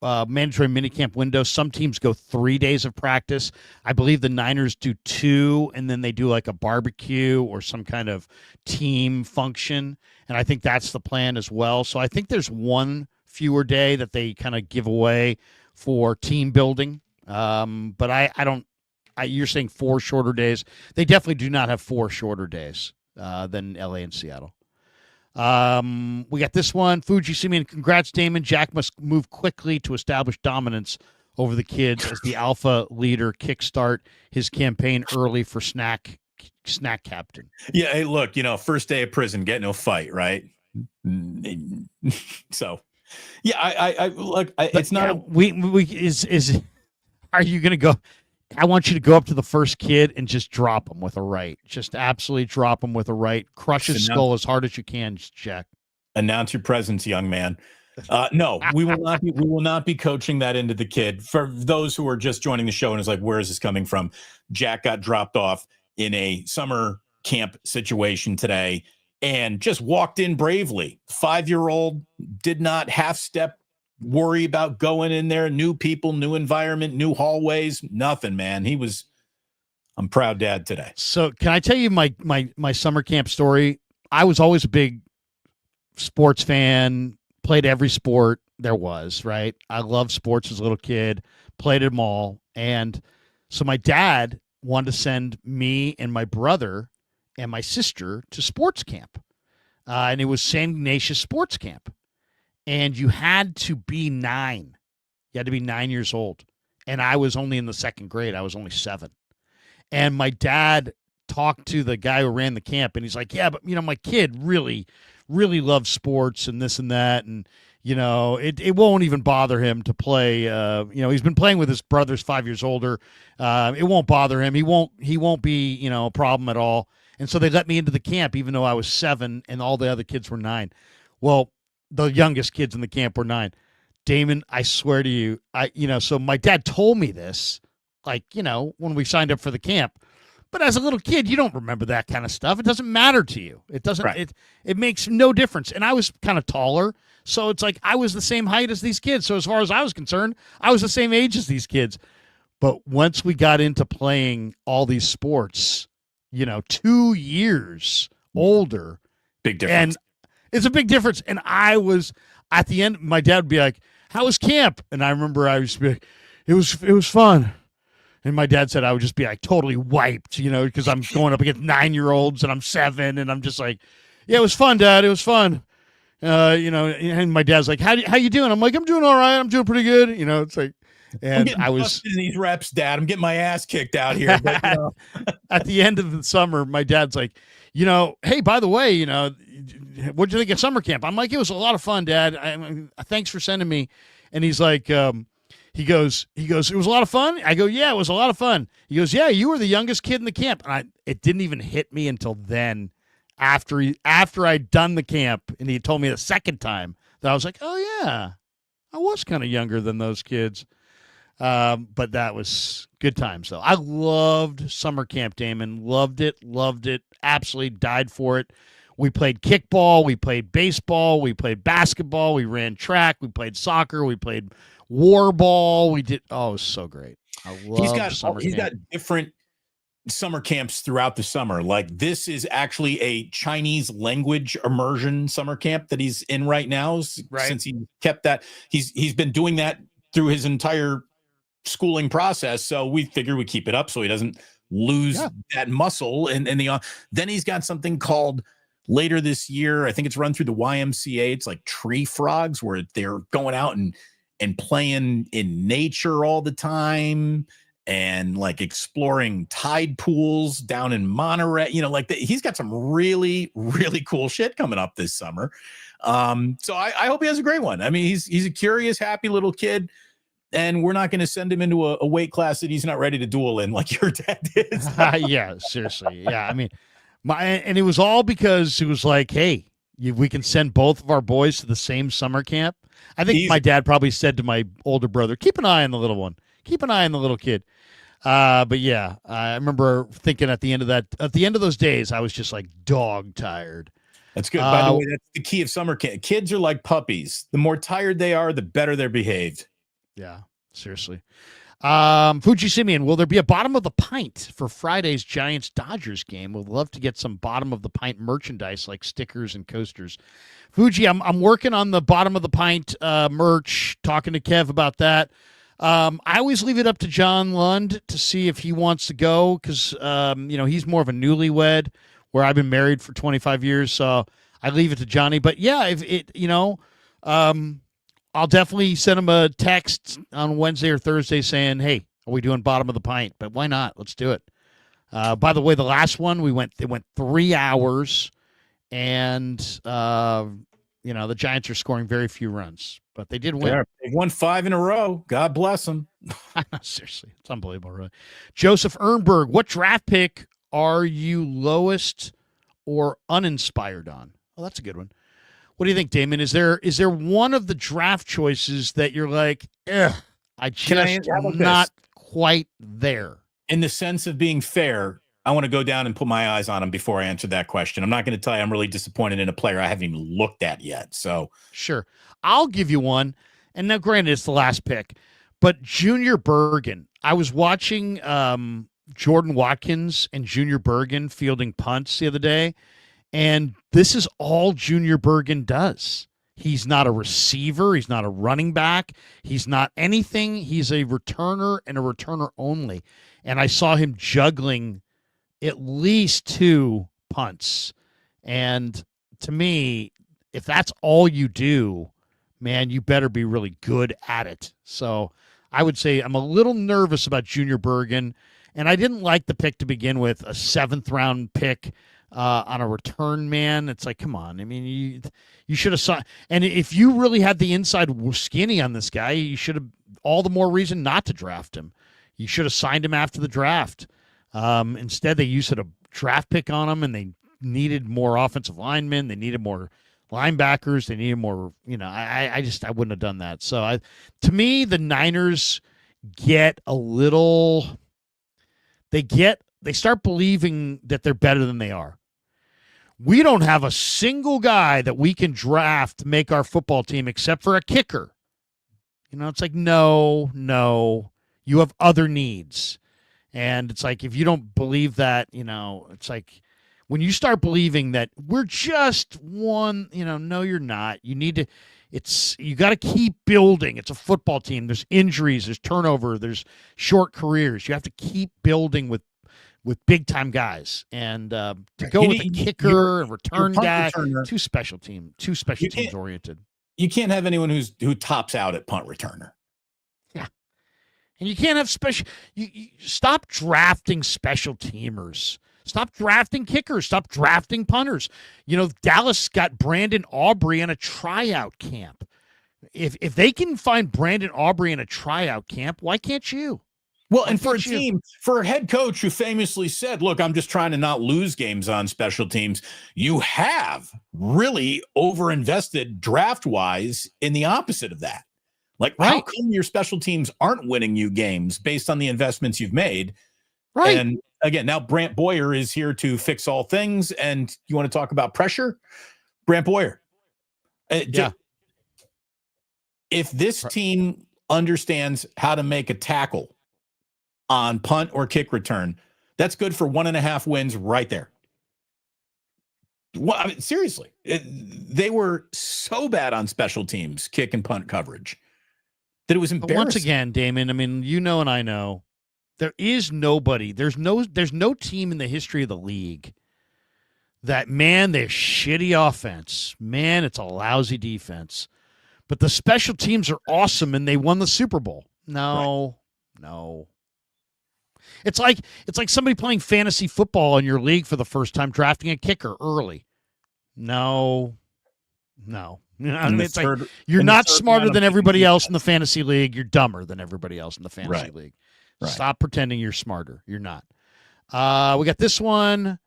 [SPEAKER 1] mandatory minicamp window, some teams go 3 days of practice. I believe the Niners do 2, and then they do like a barbecue or some kind of team function, and I think that's the plan as well. So I think there's one fewer day that they kind of give away for team building. But I don't. You're saying 4 shorter days. They definitely do not have 4 shorter days than LA and Seattle. We got this one. Fuji Simeon, congrats, Damon. Jack must move quickly to establish dominance over the kids as the alpha leader. Kickstart his campaign early for snack captain.
[SPEAKER 2] Yeah, hey, look, first day of prison, get no fight, right? So, yeah, I look. It's not.
[SPEAKER 1] Are you going to go? I want you to go up to the first kid and just drop him with a right. Just absolutely drop him with a right. Crush his skull as hard as you can, Jack.
[SPEAKER 2] Announce your presence, young man. No, we will not be. We will not be coaching that into the kid. For those who are just joining the show and is like, where is this coming from? Jack got dropped off in a summer camp situation today and just walked in bravely. 5-year-old did not half step. Worry about going in there, new people, new environment, new hallways, nothing, man. I'm proud dad today.
[SPEAKER 1] So can I tell you my summer camp story? I was always a big sports fan, played every sport there was, right? I loved sports as a little kid, played them all. And so my dad wanted to send me and my brother and my sister to sports camp. And it was San Ignatius Sports Camp. And you had to be 9. You had to be 9 years old. And I was only in the second grade. I was only 7. And my dad talked to the guy who ran the camp, and he's like, yeah, but, my kid really, really loves sports and this and that. And, it won't even bother him to play. He's been playing with his brothers 5 years older. It won't bother him. He won't be, a problem at all. And so they let me into the camp, even though I was 7 and all the other kids were 9. Well, the youngest kids in the camp were 9. Damon, I swear to you, so my dad told me this, when we signed up for the camp, But as a little kid, you don't remember that kind of stuff. It doesn't matter to you. It doesn't.
[SPEAKER 2] Right.
[SPEAKER 1] It makes no difference. And I was kind of taller, so it's like I was the same height as these kids. So as far as I was concerned, I was the same age as these kids. But once we got into playing all these sports, 2 years older,
[SPEAKER 2] Big difference.
[SPEAKER 1] and it's a big difference. And I was at the end. My dad would be like, "How was camp?" And I remember I used to be like, "It was fun." And my dad said I would just be like totally wiped, because I'm going up against 9-year-olds and I'm 7, and I'm just like, "Yeah, it was fun, Dad. It was fun." And my dad's like, "How you doing?" I'm like, "I'm doing all right. I'm doing pretty good." It's like, and I was
[SPEAKER 2] in these reps, Dad. I'm getting my ass kicked out here. But,
[SPEAKER 1] at the end of the summer, my dad's like, "Hey, by the way, what'd you think of summer camp?" I'm like, "It was a lot of fun, Dad. Thanks for sending me." And he's like, He goes, "It was a lot of fun?" I go, "Yeah, it was a lot of fun." He goes, "Yeah, you were the youngest kid in the camp." And it didn't even hit me until then, after I'd done the camp, and he told me the second time, that I was like, "Oh, yeah, I was kind of younger than those kids." But that was good times, though. I loved summer camp, Damon. Loved it. Absolutely died for it. We played kickball. We played baseball. We played basketball. We ran track. We played soccer. We played war ball. We did. Oh, it was so great. I love summer camp.
[SPEAKER 2] He's got different summer camps throughout the summer. Like, this is actually a Chinese language immersion summer camp that he's in right now.
[SPEAKER 1] Right.
[SPEAKER 2] Since he kept that, he's been doing that through his entire schooling process. So we figure we keep it up so he doesn't lose that muscle. And then he's got something called, later this year, I think it's run through the YMCA. It's like Tree Frogs, where they're going out and playing in nature all the time, and like exploring tide pools down in Monterey. He's got some really, really cool shit coming up this summer. So I hope he has a great one. I mean, he's a curious, happy little kid, and we're not going to send him into a weight class that he's not ready to duel in like your dad did.
[SPEAKER 1] Yeah, seriously. Yeah, I mean, and it was all because it was like, "Hey, we can send both of our boys to the same summer camp." I think my dad probably said to my older brother, "Keep an eye on the little one. Keep an eye on the little kid." But yeah, I remember thinking at the end of those days, I was just like dog tired.
[SPEAKER 2] That's good. By the way, that's the key of summer camp. Kids are like puppies. The more tired they are, the better they're behaved.
[SPEAKER 1] Yeah, seriously. Fuji Simeon, will there be a bottom of the pint for Friday's Giants-Dodgers game? We'd love to get some bottom of the pint merchandise like stickers and coasters. Fuji, I'm working on the bottom of the pint merch, talking to Kev about that. I always leave it up to John Lund to see if he wants to go, because he's more of a newlywed, where I've been married for 25 years, so I leave it to Johnny. But yeah, if it, I'll definitely send him a text on Wednesday or Thursday saying, "Hey, are we doing bottom of the pint?" But why not? Let's do it. By the way, the last one it went 3 hours, and the Giants are scoring very few runs, but they did win.
[SPEAKER 2] They've won 5 in a row. God bless them.
[SPEAKER 1] Seriously, it's unbelievable, really. Joseph Ernberg, what draft pick are you lowest or uninspired on? Oh, that's a good one. What do you think, Damon? Is there one of the draft choices that you're like, I just not quite there?
[SPEAKER 2] In the sense of being fair, I want to go down and put my eyes on him before I answer that question. I'm not going to tell you I'm really disappointed in a player I haven't even looked at yet. So
[SPEAKER 1] sure, I'll give you one. And now, granted, it's the last pick, but Junior Bergen. I was watching Jordan Watkins and Junior Bergen fielding punts the other day. And this is all Junior Bergen does. He's not a receiver. He's not a running back. He's not anything. He's a returner, and a returner only. And I saw him juggling at least 2 punts. And to me, if that's all you do, man, you better be really good at it. So I would say I'm a little nervous about Junior Bergen. And I didn't like the pick to begin with, a 7th-round pick. On a return man. It's like, come on. I mean, you should have saw. And if you really had the inside skinny on this guy, you should have all the more reason not to draft him. You should have signed him after the draft. Instead, they used a draft pick on him, and they needed more offensive linemen. They needed more linebackers. They needed more. I wouldn't have done that. So to me, the Niners get a little. They get they start believing that they're better than they are. We don't have a single guy that we can draft to make our football team except for a kicker. It's like, no, you have other needs. And it's like, if you don't believe that, it's like when you start believing that we're just one, no, you're not. You need to, you got to keep building. It's a football team. There's injuries, there's turnover, there's short careers. You have to keep building with big time guys, and to go with a kicker and return guy, too special teams oriented.
[SPEAKER 2] You can't have anyone who tops out at punt returner.
[SPEAKER 1] Yeah, and you can't have you stop drafting special teamers. Stop drafting kickers. Stop drafting punters. Dallas got Brandon Aubrey in a tryout camp. If they can find Brandon Aubrey in a tryout camp, why can't you?
[SPEAKER 2] Well, and for a head coach who famously said, look, I'm just trying to not lose games on special teams, you have really overinvested draft-wise in the opposite of that. Like, how come your special teams aren't winning you games based on the investments you've made?
[SPEAKER 1] Right.
[SPEAKER 2] And again, now Brant Boyer is here to fix all things. And you want to talk about pressure? Brant Boyer.
[SPEAKER 1] Yeah.
[SPEAKER 2] If this team understands how to make a tackle on punt or kick return, that's good for 1.5 wins right there. Well, seriously, they were so bad on special teams, kick and punt coverage, that it was embarrassing.
[SPEAKER 1] But once again, Damon, and I know, there is nobody. There's no team in the history of the league that, man, they're shitty offense. Man, it's a lousy defense. But the special teams are awesome, and they won the Super Bowl. No. It's like somebody playing fantasy football in your league for the first time, drafting a kicker early. No. It's like you're not smarter than everybody else in the fantasy league. You're dumber than everybody else in the fantasy league. Right. Stop pretending you're smarter. You're not. We got this one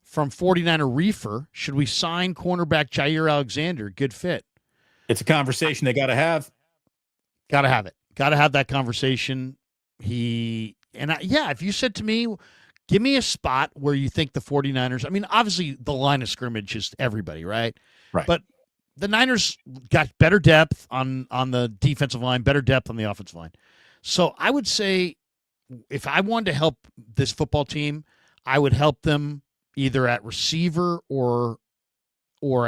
[SPEAKER 1] from 49er Reefer. Should we sign cornerback Jair Alexander? Good fit.
[SPEAKER 2] It's a conversation they got to have.
[SPEAKER 1] Got to have it. Got to have that conversation. If you said to me, give me a spot where you think the 49ers, obviously the line of scrimmage is everybody, right?
[SPEAKER 2] Right.
[SPEAKER 1] But the Niners got better depth on the defensive line, better depth on the offensive line. So I would say if I wanted to help this football team, I would help them either at receiver or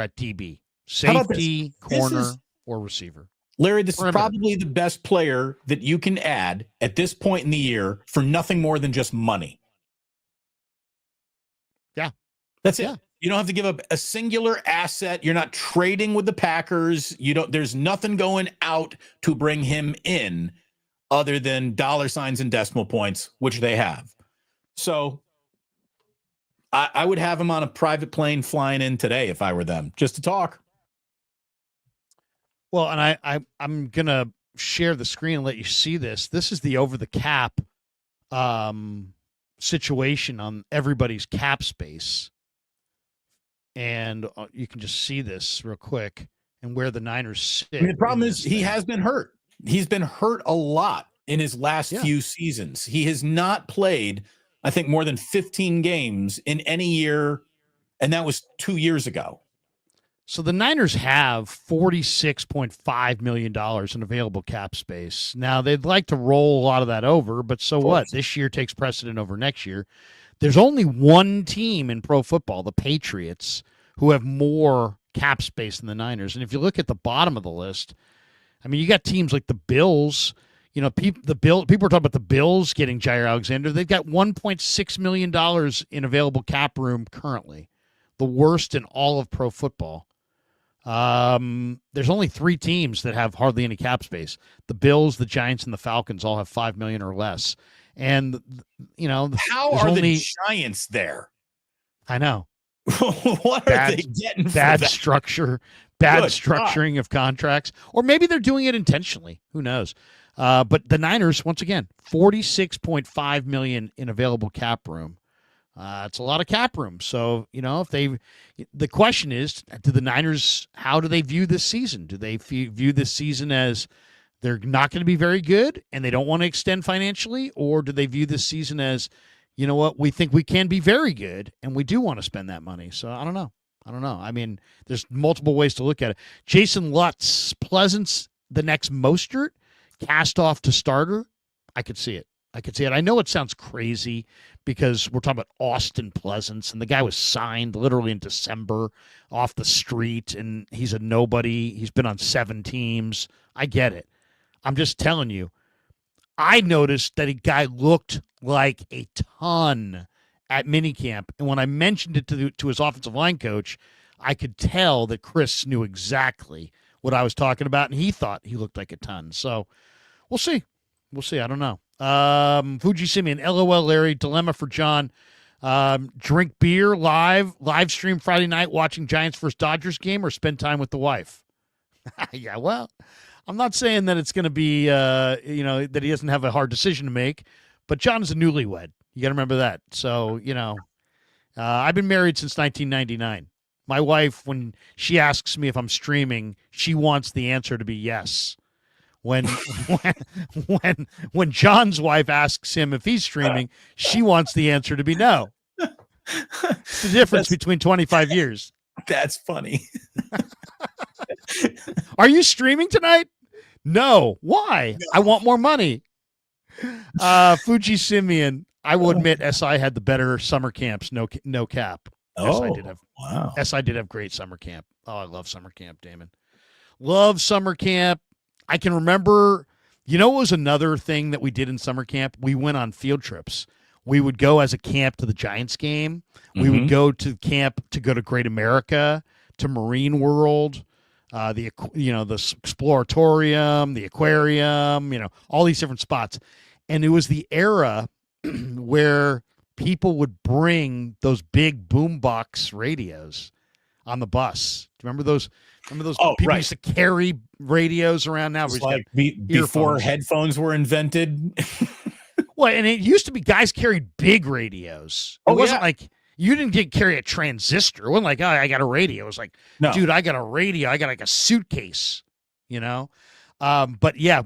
[SPEAKER 1] at DB. Safety, corner, or receiver.
[SPEAKER 2] Larry, this is probably the best player that you can add at this point in the year for nothing more than just money.
[SPEAKER 1] Yeah.
[SPEAKER 2] That's it. You don't have to give up a singular asset. You're not trading with the Packers. There's nothing going out to bring him in other than dollar signs and decimal points, which they have. So I would have him on a private plane flying in today if I were them, just to talk.
[SPEAKER 1] Well, and I'm going to share the screen and let you see this. This is the over-the-cap situation on everybody's cap space. And you can just see this real quick and where the Niners sit.
[SPEAKER 2] The problem is he has been hurt. He's been hurt a lot in his last few seasons. He has not played, I think, more than 15 games in any year, and that was 2 years ago.
[SPEAKER 1] So the Niners have $46.5 million in available cap space. Now, they'd like to roll a lot of that over, but so what? This year takes precedent over next year. There's only one team in pro football, the Patriots, who have more cap space than the Niners. And if you look at the bottom of the list, you got teams like the Bills. People are talking about the Bills getting Jair Alexander. They've got $1.6 million in available cap room currently, the worst in all of pro football. There's only 3 teams that have hardly any cap space. The Bills, the Giants, and the Falcons all have $5 million or less. And
[SPEAKER 2] how are the Giants there?
[SPEAKER 1] I know.
[SPEAKER 2] What are they getting for
[SPEAKER 1] bad
[SPEAKER 2] that?
[SPEAKER 1] Structure, bad structuring of contracts, or maybe they're doing it intentionally. Who knows? But the Niners, once again, $46.5 million in available cap room. It's a lot of cap room. So, the question is, do the Niners, how do they view this season? Do they view this season as they're not going to be very good and they don't want to extend financially? Or do they view this season as, you know what? We think we can be very good, and we do want to spend that money. So I don't know. I mean, there's multiple ways to look at it. Jason Lutz, Pleasance, the next Mostert, cast off to starter. I could see it. I know it sounds crazy because we're talking about Austin Pleasance, and the guy was signed literally in December off the street, and he's a nobody. He's been on 7 teams. I get it. I'm just telling you, I noticed that a guy looked like a ton at minicamp, and when I mentioned it to his offensive line coach, I could tell that Chris knew exactly what I was talking about, and he thought he looked like a ton. So we'll see. I don't know. Fuji Simeon, LOL Larry, dilemma for John. Drink beer live stream Friday night watching Giants versus Dodgers game, or spend time with the wife? Yeah, well, I'm not saying that it's going to be, that he doesn't have a hard decision to make, but John is a newlywed. You got to remember that. So, I've been married since 1999. My wife, when she asks me if I'm streaming, she wants the answer to be yes. When John's wife asks him if he's streaming, she wants the answer to be no. It's the difference between 25 years.
[SPEAKER 2] That's funny.
[SPEAKER 1] Are you streaming tonight? No. Why? No. I want more money. Fuji Simeon, I will admit SI had the better summer camps, no cap.
[SPEAKER 2] Oh,
[SPEAKER 1] SI did have,
[SPEAKER 2] wow.
[SPEAKER 1] SI did have great summer camp. Oh, I love summer camp, Damon. Love summer camp. I can remember, what was another thing that we did in summer camp? We went on field trips. We would go as a camp to the Giants game. We would go to camp to go to Great America, to Marine World, the Exploratorium, the aquarium, all these different spots. And it was the era where people would bring those big boombox radios on the bus. Do you remember those?
[SPEAKER 2] Oh,
[SPEAKER 1] people
[SPEAKER 2] right.
[SPEAKER 1] used to carry radios around. Now
[SPEAKER 2] it's like before headphones were invented.
[SPEAKER 1] Well, and it used to be guys carried big radios. It wasn't like you didn't carry a transistor. It wasn't like, oh, I got a radio. It was like, no. Dude, I got a radio. I got like a suitcase, But yeah,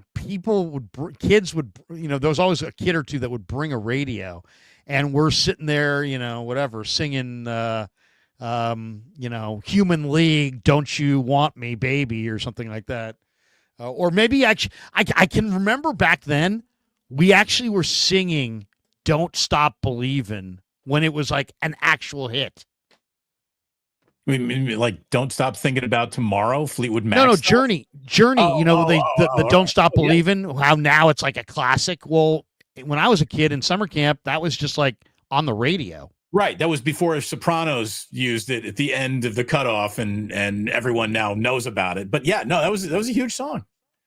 [SPEAKER 1] kids would, there was always a kid or two that would bring a radio, and we're sitting there, singing, Human League, Don't You Want Me, Baby, or something like that. Or maybe I can remember back then, we actually were singing Don't Stop Believin' when it was like an actual hit.
[SPEAKER 2] I mean, like Don't Stop Thinking About Tomorrow, Fleetwood Mac.
[SPEAKER 1] No, Journey. The Don't Stop Believin', how now it's like a classic. Well, when I was a kid in summer camp, that was just like on the radio.
[SPEAKER 2] Right. That was before Sopranos used it at the end of the cutoff, and everyone now knows about it. But yeah, no, that was a huge song.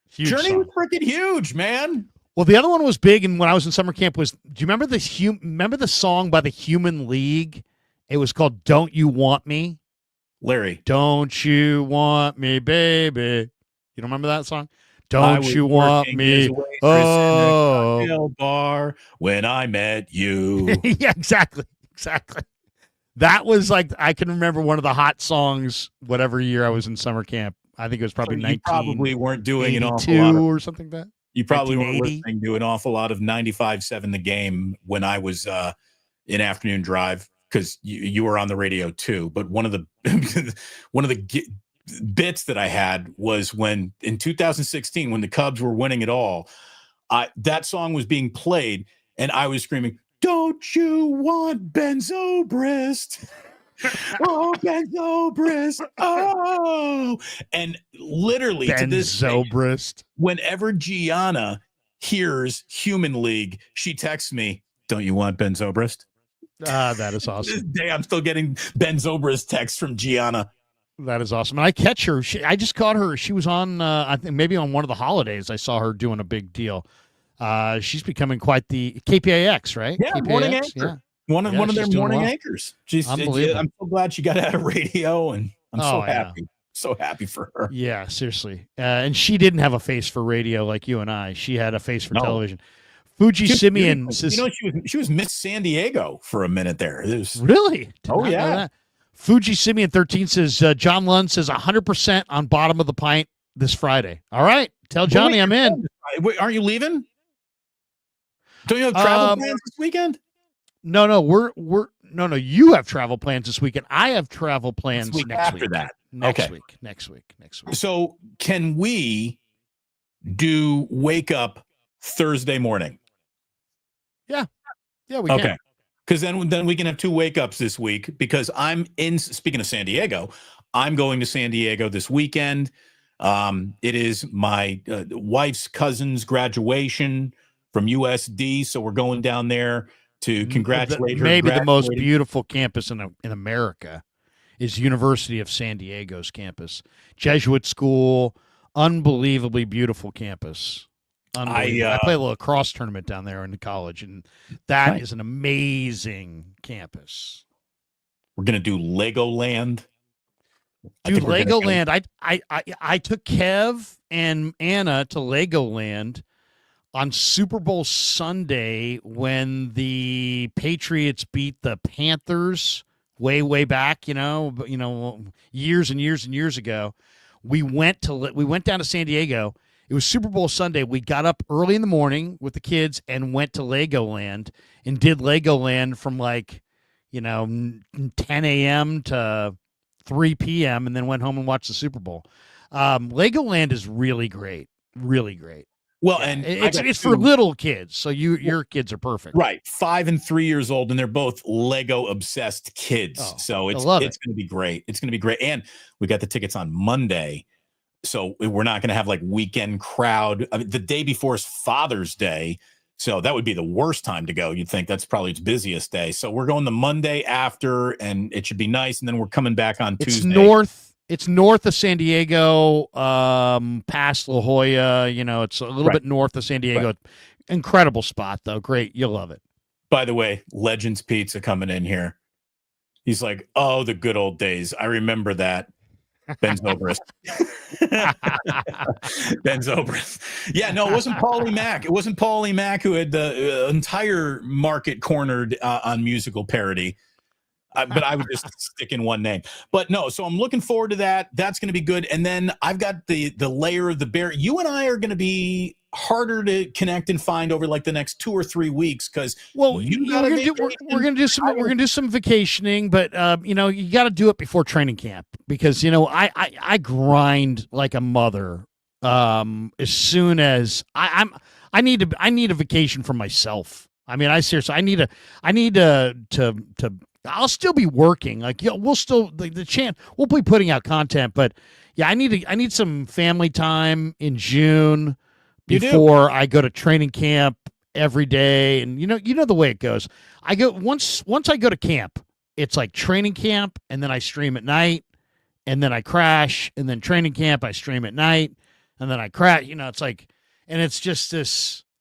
[SPEAKER 2] Journey was freaking huge, man.
[SPEAKER 1] Well, the other one was big, and when I was in summer camp do you remember the song by the Human League? It was called Don't You Want Me?
[SPEAKER 2] Larry.
[SPEAKER 1] Don't you want me, baby? You don't remember that song? Don't you want me? Oh,
[SPEAKER 2] in a bar when I met you.
[SPEAKER 1] Yeah, exactly. That was like, I can remember one of the hot songs, whatever year I was in summer camp. I think it was probably 19.
[SPEAKER 2] You probably weren't doing an awful lot
[SPEAKER 1] or something like that.
[SPEAKER 2] You probably weren't listening to an awful lot of 95.7 The Game when I was in afternoon drive, because you were on the radio too. But one of the bits that I had was when in 2016, when the Cubs were winning it all, that song was being played, and I was screaming, "Don't you want Ben Zobrist? Oh, Ben Zobrist! Oh!" And literally
[SPEAKER 1] Ben
[SPEAKER 2] to this
[SPEAKER 1] Zobrist.
[SPEAKER 2] Day, whenever Gianna hears Human League, she texts me, "Don't you want Ben Zobrist?"
[SPEAKER 1] That is awesome.
[SPEAKER 2] To this day, I'm still getting Ben Zobrist texts from Gianna.
[SPEAKER 1] That is awesome. And I catch her. I just caught her. She was on, I think maybe on one of the holidays. I saw her doing a big deal. She's becoming quite the KPIX, right?
[SPEAKER 2] Yeah,
[SPEAKER 1] KPIX?
[SPEAKER 2] morning anchor.
[SPEAKER 1] Yeah.
[SPEAKER 2] One of their morning anchors. I'm so glad she got out of radio, and I'm so happy. Yeah. So happy for her.
[SPEAKER 1] Yeah, seriously. And she didn't have a face for radio like you and I. She had a face for television. Fuji Simeon says,
[SPEAKER 2] she was Miss San Diego for a minute there.
[SPEAKER 1] Really?
[SPEAKER 2] Oh yeah.
[SPEAKER 1] Fuji Simeon 13 says John Lund says 100% on bottom of the pint this Friday. All right, tell Johnny I'm in.
[SPEAKER 2] Wait, aren't you leaving? Don't you have travel plans this weekend?
[SPEAKER 1] No, we're no. You have travel plans this weekend. I have travel plans
[SPEAKER 2] Week
[SPEAKER 1] next
[SPEAKER 2] after
[SPEAKER 1] week.
[SPEAKER 2] that.
[SPEAKER 1] Next
[SPEAKER 2] Okay.
[SPEAKER 1] week. Next week.
[SPEAKER 2] So can we do wake up Thursday morning?
[SPEAKER 1] Yeah, we can.
[SPEAKER 2] Okay. Because then we can have 2 wake ups this week, because speaking of San Diego, I'm going to San Diego this weekend. It is my wife's cousin's graduation from USD. So we're going down there to congratulate her.
[SPEAKER 1] Maybe the most beautiful campus in America is University of San Diego's campus. Jesuit school, unbelievably beautiful campus. I play a little lacrosse tournament down there in college, and that is an amazing campus.
[SPEAKER 2] We're gonna do Legoland.
[SPEAKER 1] Dude, Legoland. I took Kev and Anna to Legoland on Super Bowl Sunday when the Patriots beat the Panthers way back. Years and years and years ago. We went down to San Diego. It was Super Bowl Sunday. We got up early in the morning with the kids and went to Legoland and did Legoland from 10 a.m. to 3 p.m. and then went home and watched the Super Bowl. Legoland is really great. Really great.
[SPEAKER 2] Well,
[SPEAKER 1] yeah,
[SPEAKER 2] and
[SPEAKER 1] it's for little kids, so your kids are perfect.
[SPEAKER 2] Right. 5 and 3 years old, and they're both Lego obsessed kids. So it's going to be great. It's going to be great. And we got the tickets on Monday. So we're not going to have weekend crowd. I mean, the day before is Father's Day. So that would be the worst time to go. You'd think that's probably its busiest day. So we're going the Monday after, and it should be nice. And then we're coming back on Tuesday.
[SPEAKER 1] It's north of San Diego, past La Jolla. It's a little bit north of San Diego. Right. Incredible spot, though. Great. You'll love it.
[SPEAKER 2] By the way, Legends Pizza coming in here. He's like, oh, the good old days. I remember that. Ben Zobrist. Ben Zobrist. Yeah, no, it wasn't Paulie Mack. It wasn't Paulie Mack who had the entire market cornered on musical parody. But I would just stick in one name. But no, so I'm looking forward to that. That's going to be good. And then I've got the layer of the bear. You and I are going to be harder to connect and find over the next 2 or 3 weeks, because
[SPEAKER 1] we're gonna do some vacationing, but you got to do it before training camp, because I grind like a mother. As soon as I need a vacation for myself. I mean, I need to. I'll still be working. We'll still we'll be putting out content, but yeah, I need some family time in June before I go to training camp every day. And you know the way it goes. I go once I go to camp, it's like training camp, and then I stream at night, and then I crash, and then training camp, I stream at night, and then I crash. It's like, and it's just the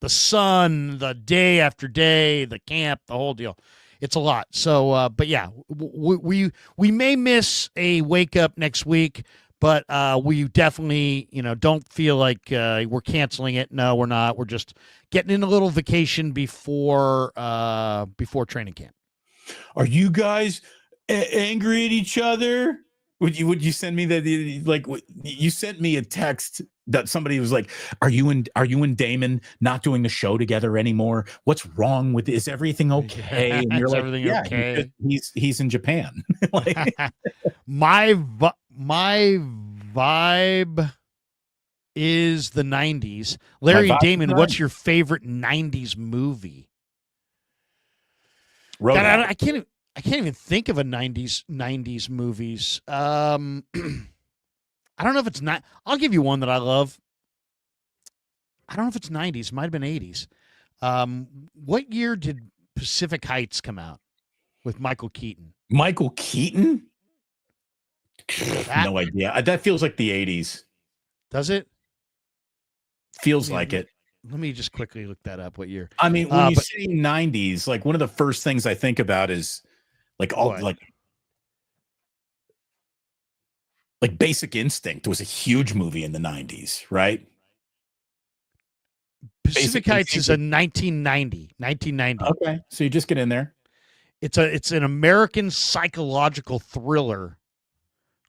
[SPEAKER 1] sun, the day after day, the camp, the whole deal. It's a lot. So, but yeah, we may miss a wake up next week, but we definitely, don't feel like we're canceling it. No, we're not. We're just getting in a little vacation before training camp.
[SPEAKER 2] Are you guys angry at each other? Would you send me you sent me a text that somebody was like, are you and Damon not doing the show together anymore? What's wrong with it? Is everything okay? And you're like, everything okay? He's in Japan.
[SPEAKER 1] My vibe is the 90s. Larry and Damon, what's your favorite 90s movie? God, I can't even think of a 90s movies. I don't know if it's not. I'll give you one that I love. I don't know if it's 90s. It might have been 80s. What year did Pacific Heights come out with Michael Keaton?
[SPEAKER 2] Michael Keaton? No idea. That feels like the 80s.
[SPEAKER 1] Does it?
[SPEAKER 2] Feels like it.
[SPEAKER 1] Let me just quickly look that up. What year?
[SPEAKER 2] I mean, when you say 90s, one of the first things I think about is Basic Instinct was a huge movie in the 90s, right?
[SPEAKER 1] Pacific Heights is a 1990.
[SPEAKER 2] Okay, so you just get in there.
[SPEAKER 1] It's an American psychological thriller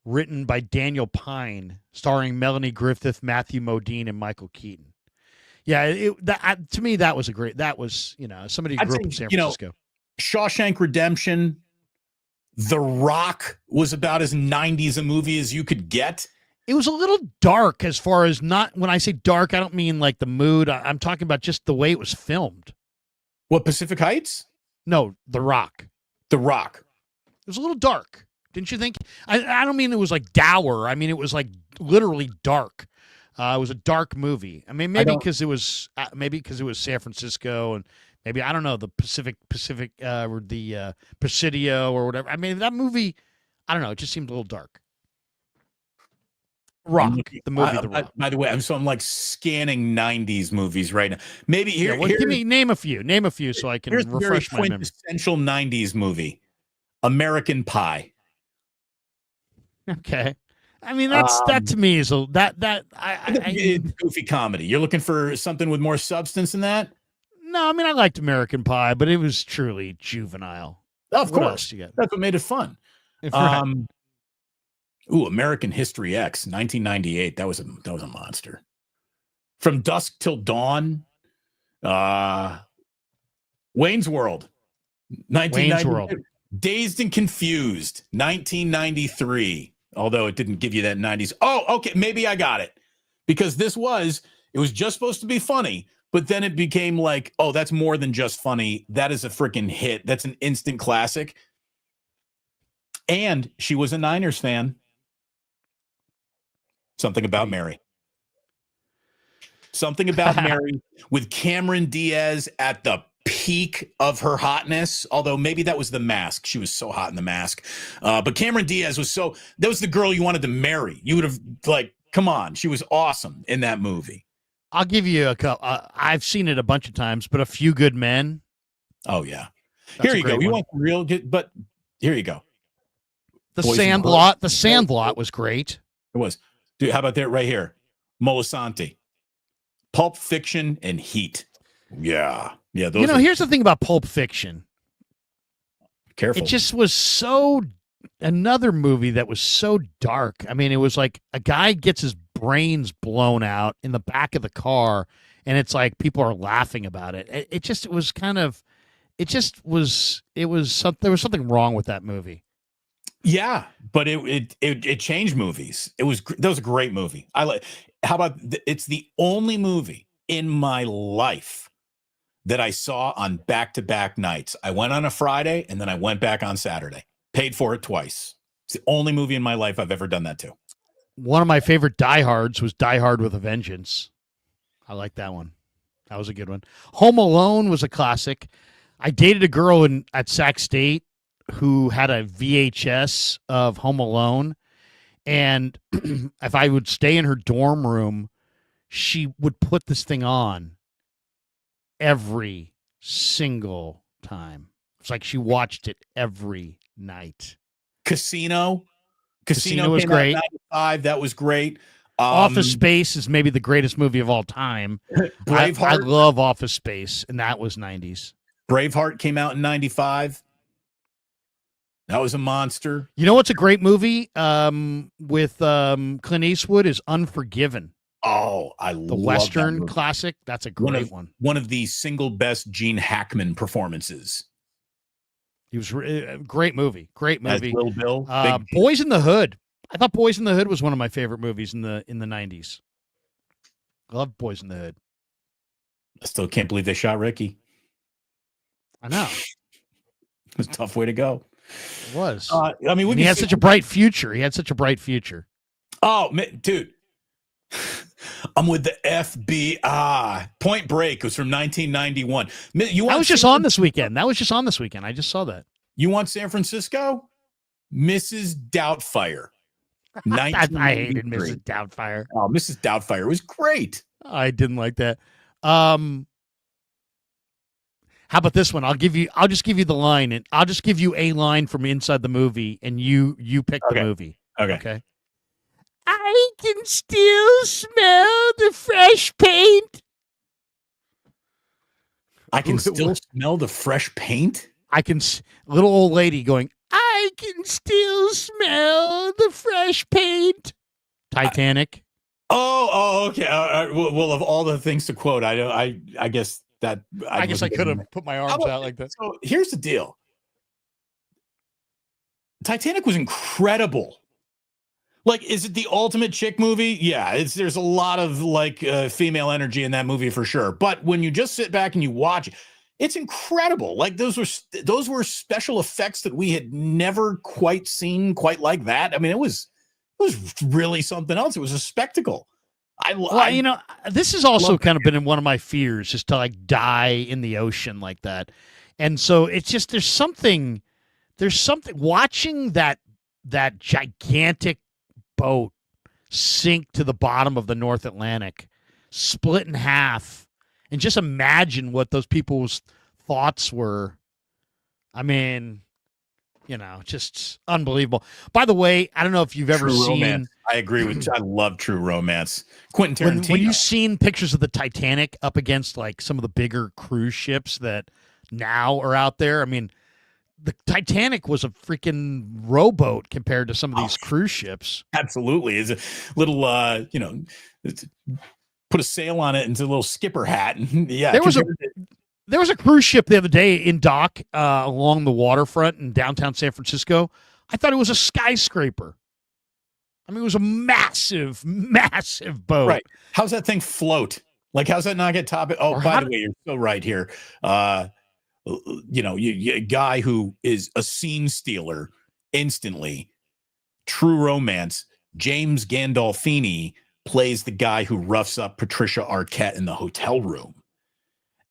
[SPEAKER 1] written by Daniel Pine, starring Melanie Griffith, Matthew Modine, and Michael Keaton. Yeah, to me that was somebody who grew up in San Francisco.
[SPEAKER 2] Shawshank Redemption. The Rock was about as 90s a movie as you could get.
[SPEAKER 1] It was a little dark as far as not, when I say dark, I don't mean like the mood. I'm talking about just the way it was filmed.
[SPEAKER 2] What, Pacific Heights?
[SPEAKER 1] No, The Rock.
[SPEAKER 2] The Rock.
[SPEAKER 1] It was a little dark. Didn't you think? I don't mean it was like dour. I mean, it was like literally dark. It was a dark movie. I mean, maybe because it was San Francisco, and maybe, I don't know, the Pacific or the Presidio or whatever. I mean, that movie, I don't know, it just seemed a little dark. Rock, the movie The Rock.
[SPEAKER 2] By the way, I'm like scanning 90s movies right now. Maybe here.
[SPEAKER 1] Give me name a few so I can refresh my memory.
[SPEAKER 2] Quintessential 90s movie, American Pie.
[SPEAKER 1] Okay. I mean, that to me is
[SPEAKER 2] goofy comedy. You're looking for something with more substance than that?
[SPEAKER 1] No, I mean, I liked American Pie, but it was truly juvenile.
[SPEAKER 2] Of course. That's what made it fun.
[SPEAKER 1] Right.
[SPEAKER 2] American History X, 1998. That was a monster. From Dusk Till Dawn. Wayne's World. 1990. Dazed and Confused, 1993. Although it didn't give you that 90s. Oh, okay, maybe I got it. Because it was just supposed to be funny, but then it became like, oh, that's more than just funny. That is a freaking hit. That's an instant classic. And she was a Niners fan. Something About Mary. Something About Mary with Cameron Diaz at the peak of her hotness, although maybe that was The Mask. She was so hot in The Mask. But Cameron Diaz that was the girl you wanted to marry. You would have, like, come on. She was awesome in that movie.
[SPEAKER 1] I'll give you a couple. I've seen it a bunch of times, but A Few Good Men.
[SPEAKER 2] Oh, yeah. Here you go. You want real good, but here you go.
[SPEAKER 1] The Sandlot. The Sandlot was great.
[SPEAKER 2] It was. Dude, how about that right here? Moltisanti. Pulp Fiction and Heat. Yeah. Yeah.
[SPEAKER 1] Here's the thing about Pulp Fiction.
[SPEAKER 2] Careful.
[SPEAKER 1] It just was another movie that was so dark. I mean, it was like a guy gets his brains blown out in the back of the car, and it's like people are laughing about it. There was something wrong with that movie.
[SPEAKER 2] Yeah, but it changed movies. That was a great movie. How about it's the only movie in my life that I saw on back-to-back nights. I went on a Friday and then I went back on Saturday. Paid for it twice. It's the only movie in my life I've ever done that to.
[SPEAKER 1] One of my favorite Die Hards was Die Hard with a Vengeance. I like that one. That was a good one. Home Alone was a classic. I dated a girl at Sac State who had a VHS of Home Alone, and if I would stay in her dorm room, she would put this thing on every single time. It's like she watched it every night.
[SPEAKER 2] Casino
[SPEAKER 1] was great.
[SPEAKER 2] 95, that was great.
[SPEAKER 1] Office Space is maybe the greatest movie of all time.
[SPEAKER 2] Braveheart.
[SPEAKER 1] I love Office Space, and that was 90s.
[SPEAKER 2] Braveheart came out in 95. That was a monster.
[SPEAKER 1] You know what's a great movie with Clint Eastwood is Unforgiven.
[SPEAKER 2] Oh, I love
[SPEAKER 1] the Western classic. That's a great one.
[SPEAKER 2] One of the single best Gene Hackman performances.
[SPEAKER 1] He was great movie. Great movie.
[SPEAKER 2] As Little Bill.
[SPEAKER 1] Boys in the Hood. I thought Boys in the Hood was one of my favorite movies in the 90s. I love Boys in the Hood.
[SPEAKER 2] I still can't believe they shot Ricky.
[SPEAKER 1] I know.
[SPEAKER 2] It was a tough way to go.
[SPEAKER 1] It was.
[SPEAKER 2] I mean,
[SPEAKER 1] he had such a bright future.
[SPEAKER 2] Oh, man, dude. I'm with the FBI. Point Break was from 1991.
[SPEAKER 1] That was just on this weekend. I just saw that.
[SPEAKER 2] You want San Francisco? Mrs. Doubtfire.
[SPEAKER 1] I hated Mrs. Doubtfire.
[SPEAKER 2] Oh, Mrs. Doubtfire was great.
[SPEAKER 1] I didn't like that. How about this one? I'll just give you the line, and I'll just give you a line from inside the movie, and you pick the movie.
[SPEAKER 2] Okay.
[SPEAKER 1] I can still smell the fresh paint.
[SPEAKER 2] I can still smell the fresh paint?
[SPEAKER 1] Little old lady going, I can still smell the fresh paint. Titanic.
[SPEAKER 2] Okay. Well, of all the things to quote, I guess that
[SPEAKER 1] I guess I could have put my arms out like that.
[SPEAKER 2] So here's the deal. Titanic was incredible. Like, is it the ultimate chick movie? Yeah, there's a lot of like female energy in that movie for sure. But when you just sit back and you watch it, it's incredible. Like those were special effects that we had never quite seen quite like that. I mean, it was really something else. It was a spectacle.
[SPEAKER 1] This has also kind of been in one of my fears, just to like die in the ocean like that. And so it's just there's something watching that gigantic boat sink to the bottom of the North Atlantic, split in half, and just imagine what those people's thoughts were. I mean, just unbelievable. By the way, I don't know if you've ever seen.
[SPEAKER 2] Romance. I agree with you. I love True Romance. Quentin Tarantino.
[SPEAKER 1] When you've seen pictures of the Titanic up against like some of the bigger cruise ships that now are out there, I mean, the Titanic was a freaking rowboat compared to some of these cruise ships.
[SPEAKER 2] Absolutely. It's a little, put a sail on it into a little skipper hat. And yeah.
[SPEAKER 1] There was a cruise ship the other day in dock along the waterfront in downtown San Francisco. I thought it was a skyscraper. I mean, it was a massive, massive boat.
[SPEAKER 2] Right. How's that thing float? Like, how's that not get top? Oh, by the way, you're so right here. A guy who is a scene stealer instantly. True Romance. James Gandolfini plays the guy who roughs up Patricia Arquette in the hotel room.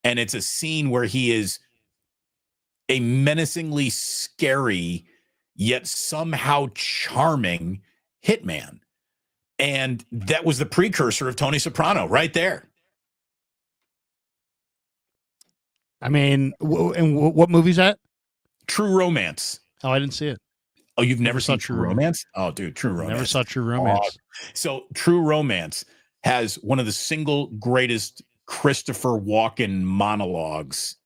[SPEAKER 2] And it's a scene where he is a menacingly scary, yet somehow charming hitman. And that was the precursor of Tony Soprano right there.
[SPEAKER 1] I mean, and what movie's that?
[SPEAKER 2] True Romance.
[SPEAKER 1] Oh, I didn't see it.
[SPEAKER 2] Oh, you've never seen True Romance? Oh, dude, True Romance.
[SPEAKER 1] Never saw True Romance.
[SPEAKER 2] So True Romance has one of the single greatest Christopher Walken monologues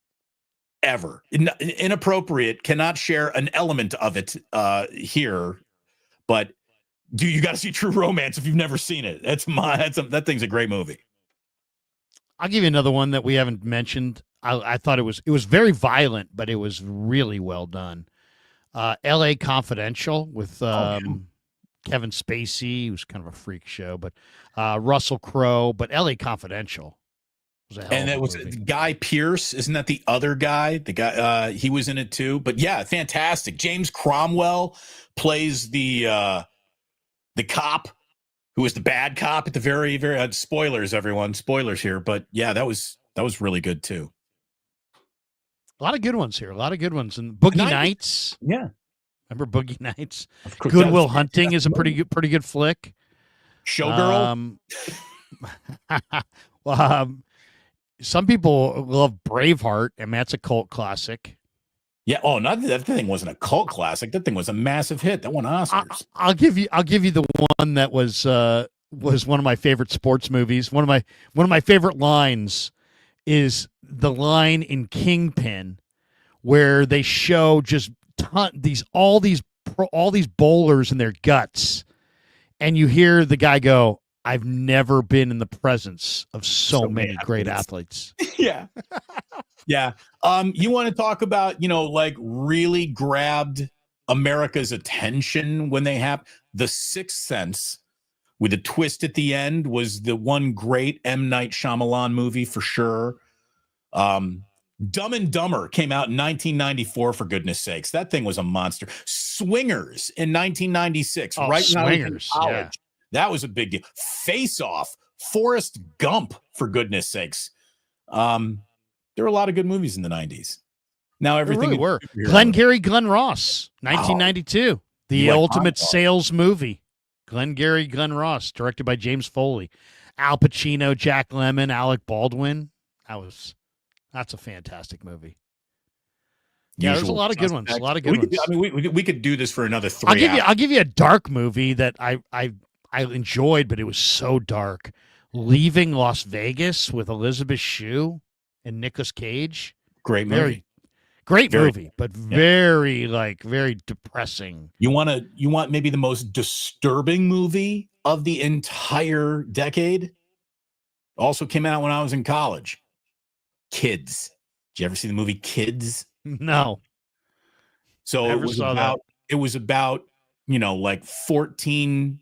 [SPEAKER 2] ever. Inappropriate, cannot share an element of it here, but dude, you got to see True Romance if you've never seen it. That thing's a great movie.
[SPEAKER 1] I'll give you another one that we haven't mentioned. I thought it was very violent, but it was really well done. L.A. Confidential with Kevin Spacey, who's kind of a freak show, but Russell Crowe. But L.A. Confidential was a hell
[SPEAKER 2] and
[SPEAKER 1] of a
[SPEAKER 2] that was
[SPEAKER 1] movie.
[SPEAKER 2] Guy Pearce. Isn't that the other guy? The guy he was in it too. But yeah, fantastic. James Cromwell plays the cop who was the bad cop at the very, very spoilers, everyone. Spoilers here. But yeah, that was really good too.
[SPEAKER 1] A lot of good ones here. A lot of good ones. And Boogie Nights.
[SPEAKER 2] Yeah.
[SPEAKER 1] Remember Boogie Nights? Good Will Hunting is a pretty good flick.
[SPEAKER 2] Showgirl.
[SPEAKER 1] Some people love Braveheart, and that's a cult classic.
[SPEAKER 2] Yeah. Oh, not that thing wasn't a cult classic. That thing was a massive hit. That won Oscars.
[SPEAKER 1] I'll give you the one that was one of my favorite sports movies. One of my favorite lines is the line in Kingpin where they show just all these bowlers and their guts, and you hear the guy go, "I've never been in the presence of so many great athletes."
[SPEAKER 2] Yeah. Yeah. You want to talk about, like really grabbed America's attention when they have The Sixth Sense with a twist at the end was the one great M. Night Shyamalan movie for sure. Dumb and Dumber came out in 1994, for goodness sakes. That thing was a monster. Swingers in 1996, right now in college. Yeah. That was a big deal. Face Off, Forrest Gump, for goodness sakes. There were a lot of good movies in the 90s. Now everything
[SPEAKER 1] really were. Glengarry Glen Ross, 1992, the ultimate sales movie. Glengarry Glen Ross, directed by James Foley. Al Pacino, Jack Lemmon, Alec Baldwin. That's a fantastic movie. Yeah, there's a lot of good ones. A lot of good ones.
[SPEAKER 2] We could do this for another 3 hours.
[SPEAKER 1] I'll give you a dark movie that I enjoyed, but it was so dark. Leaving Las Vegas with Elizabeth Shue and Nicolas Cage.
[SPEAKER 2] Great movie.
[SPEAKER 1] Great movie, but very depressing.
[SPEAKER 2] You want maybe the most disturbing movie of the entire decade? Also came out when I was in college. Kids. Did you ever see the movie Kids?
[SPEAKER 1] No.
[SPEAKER 2] So
[SPEAKER 1] Never saw that.
[SPEAKER 2] It was about, like 14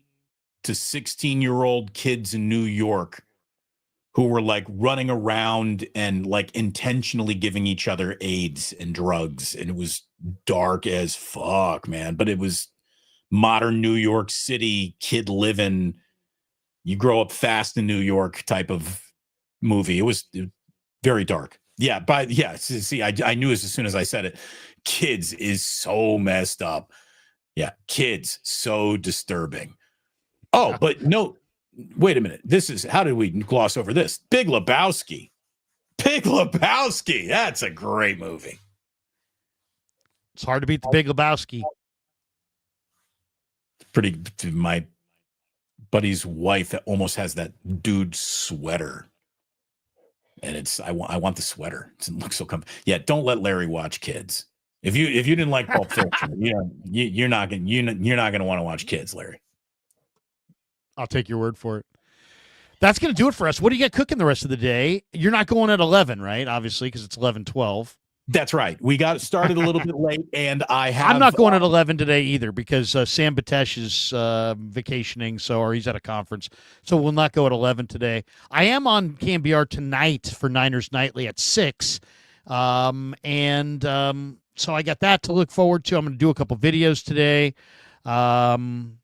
[SPEAKER 2] to 16-year-old kids in New York who were like running around and like intentionally giving each other AIDS and drugs. And it was dark as fuck, man. But it was modern New York City, kid living, you grow up fast in New York type of movie. It was very dark. Yeah, but yeah, see, I knew as soon as I said it. Kids is so messed up. Yeah, Kids, so disturbing. Oh, but no, wait a minute. How did we gloss over this? Big Lebowski. Big Lebowski. That's a great movie.
[SPEAKER 1] It's hard to beat the Big Lebowski.
[SPEAKER 2] My buddy's wife that almost has that dude sweater. And I want the sweater. It looks so comfy. Yeah, don't let Larry watch Kids. If you didn't like Pulp Fiction, you're not gonna want to watch Kids, Larry.
[SPEAKER 1] I'll take your word for it. That's going to do it for us. What do you got cooking the rest of the day? You're not going at 11, right? Obviously, because it's 11:12.
[SPEAKER 2] That's right. We got started a little bit late, and I'm
[SPEAKER 1] not going at 11 today either because Sam Batesh is vacationing, or he's at a conference, so we'll not go at 11 today. I am on KMBR tonight for Niners Nightly at 6, so I got that to look forward to. I'm going to do a couple videos today.
[SPEAKER 2] I'm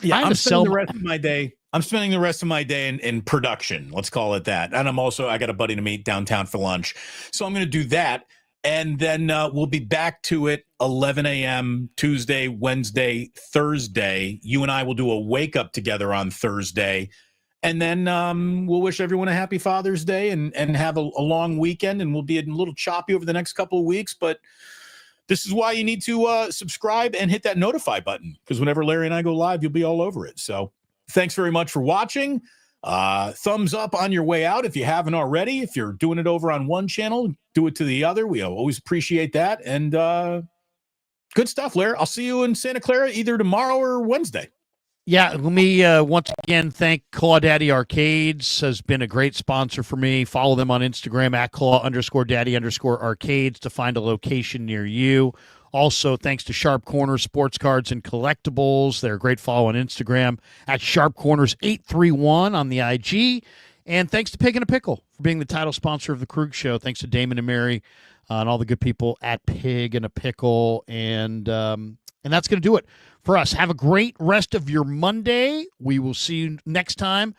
[SPEAKER 2] spending the rest of my day. I'm spending the rest of my day in production. Let's call it that. And I got a buddy to meet downtown for lunch. So I'm going to do that. And then we'll be back to it 11 a.m. Tuesday, Wednesday, Thursday. You and I will do a wake up together on Thursday. And then we'll wish everyone a happy Father's Day and have a long weekend. And we'll be a little choppy over the next couple of weeks. But this is why you need to subscribe and hit that notify button, because whenever Larry and I go live, you'll be all over it. So thanks very much for watching. Thumbs up on your way out if you haven't already. If you're doing it over on one channel, do it to the other. We always appreciate that. And good stuff, Larry. I'll see you in Santa Clara either tomorrow or Wednesday.
[SPEAKER 1] Yeah, let me once again thank Claw Daddy Arcades. Has been a great sponsor for me. Follow them on Instagram at Claw_Daddy_Arcades to find a location near you. Also, thanks to Sharp Corners Sports Cards and Collectibles. They're a great follow on Instagram at Sharp Corners 831 on the IG. And thanks to Pig and a Pickle for being the title sponsor of the Krueg Show. Thanks to Damon and Mary and all the good people at Pig and a Pickle. And that's going to do it for us. Have a great rest of your Monday. We will see you next time.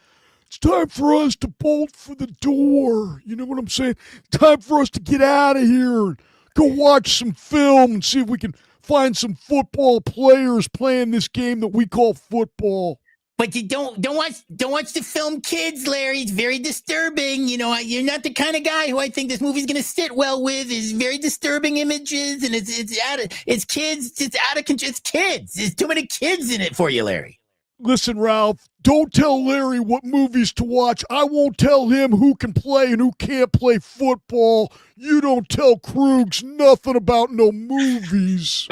[SPEAKER 1] It's time for us to bolt for the door. You know what I'm saying? Time for us to get out of here and go watch some film and see if we can find some football players playing this game that we call football.
[SPEAKER 3] But you don't watch the film Kids, Larry. It's very disturbing. You're not the kind of guy who I think this movie's going to sit well with. It's very disturbing images, and it's kids. It's out of control. It's kids. There's too many kids in it for you, Larry.
[SPEAKER 1] Listen, Ralph, don't tell Larry what movies to watch. I won't tell him who can play and who can't play football. You don't tell Kruegs nothing about no movies.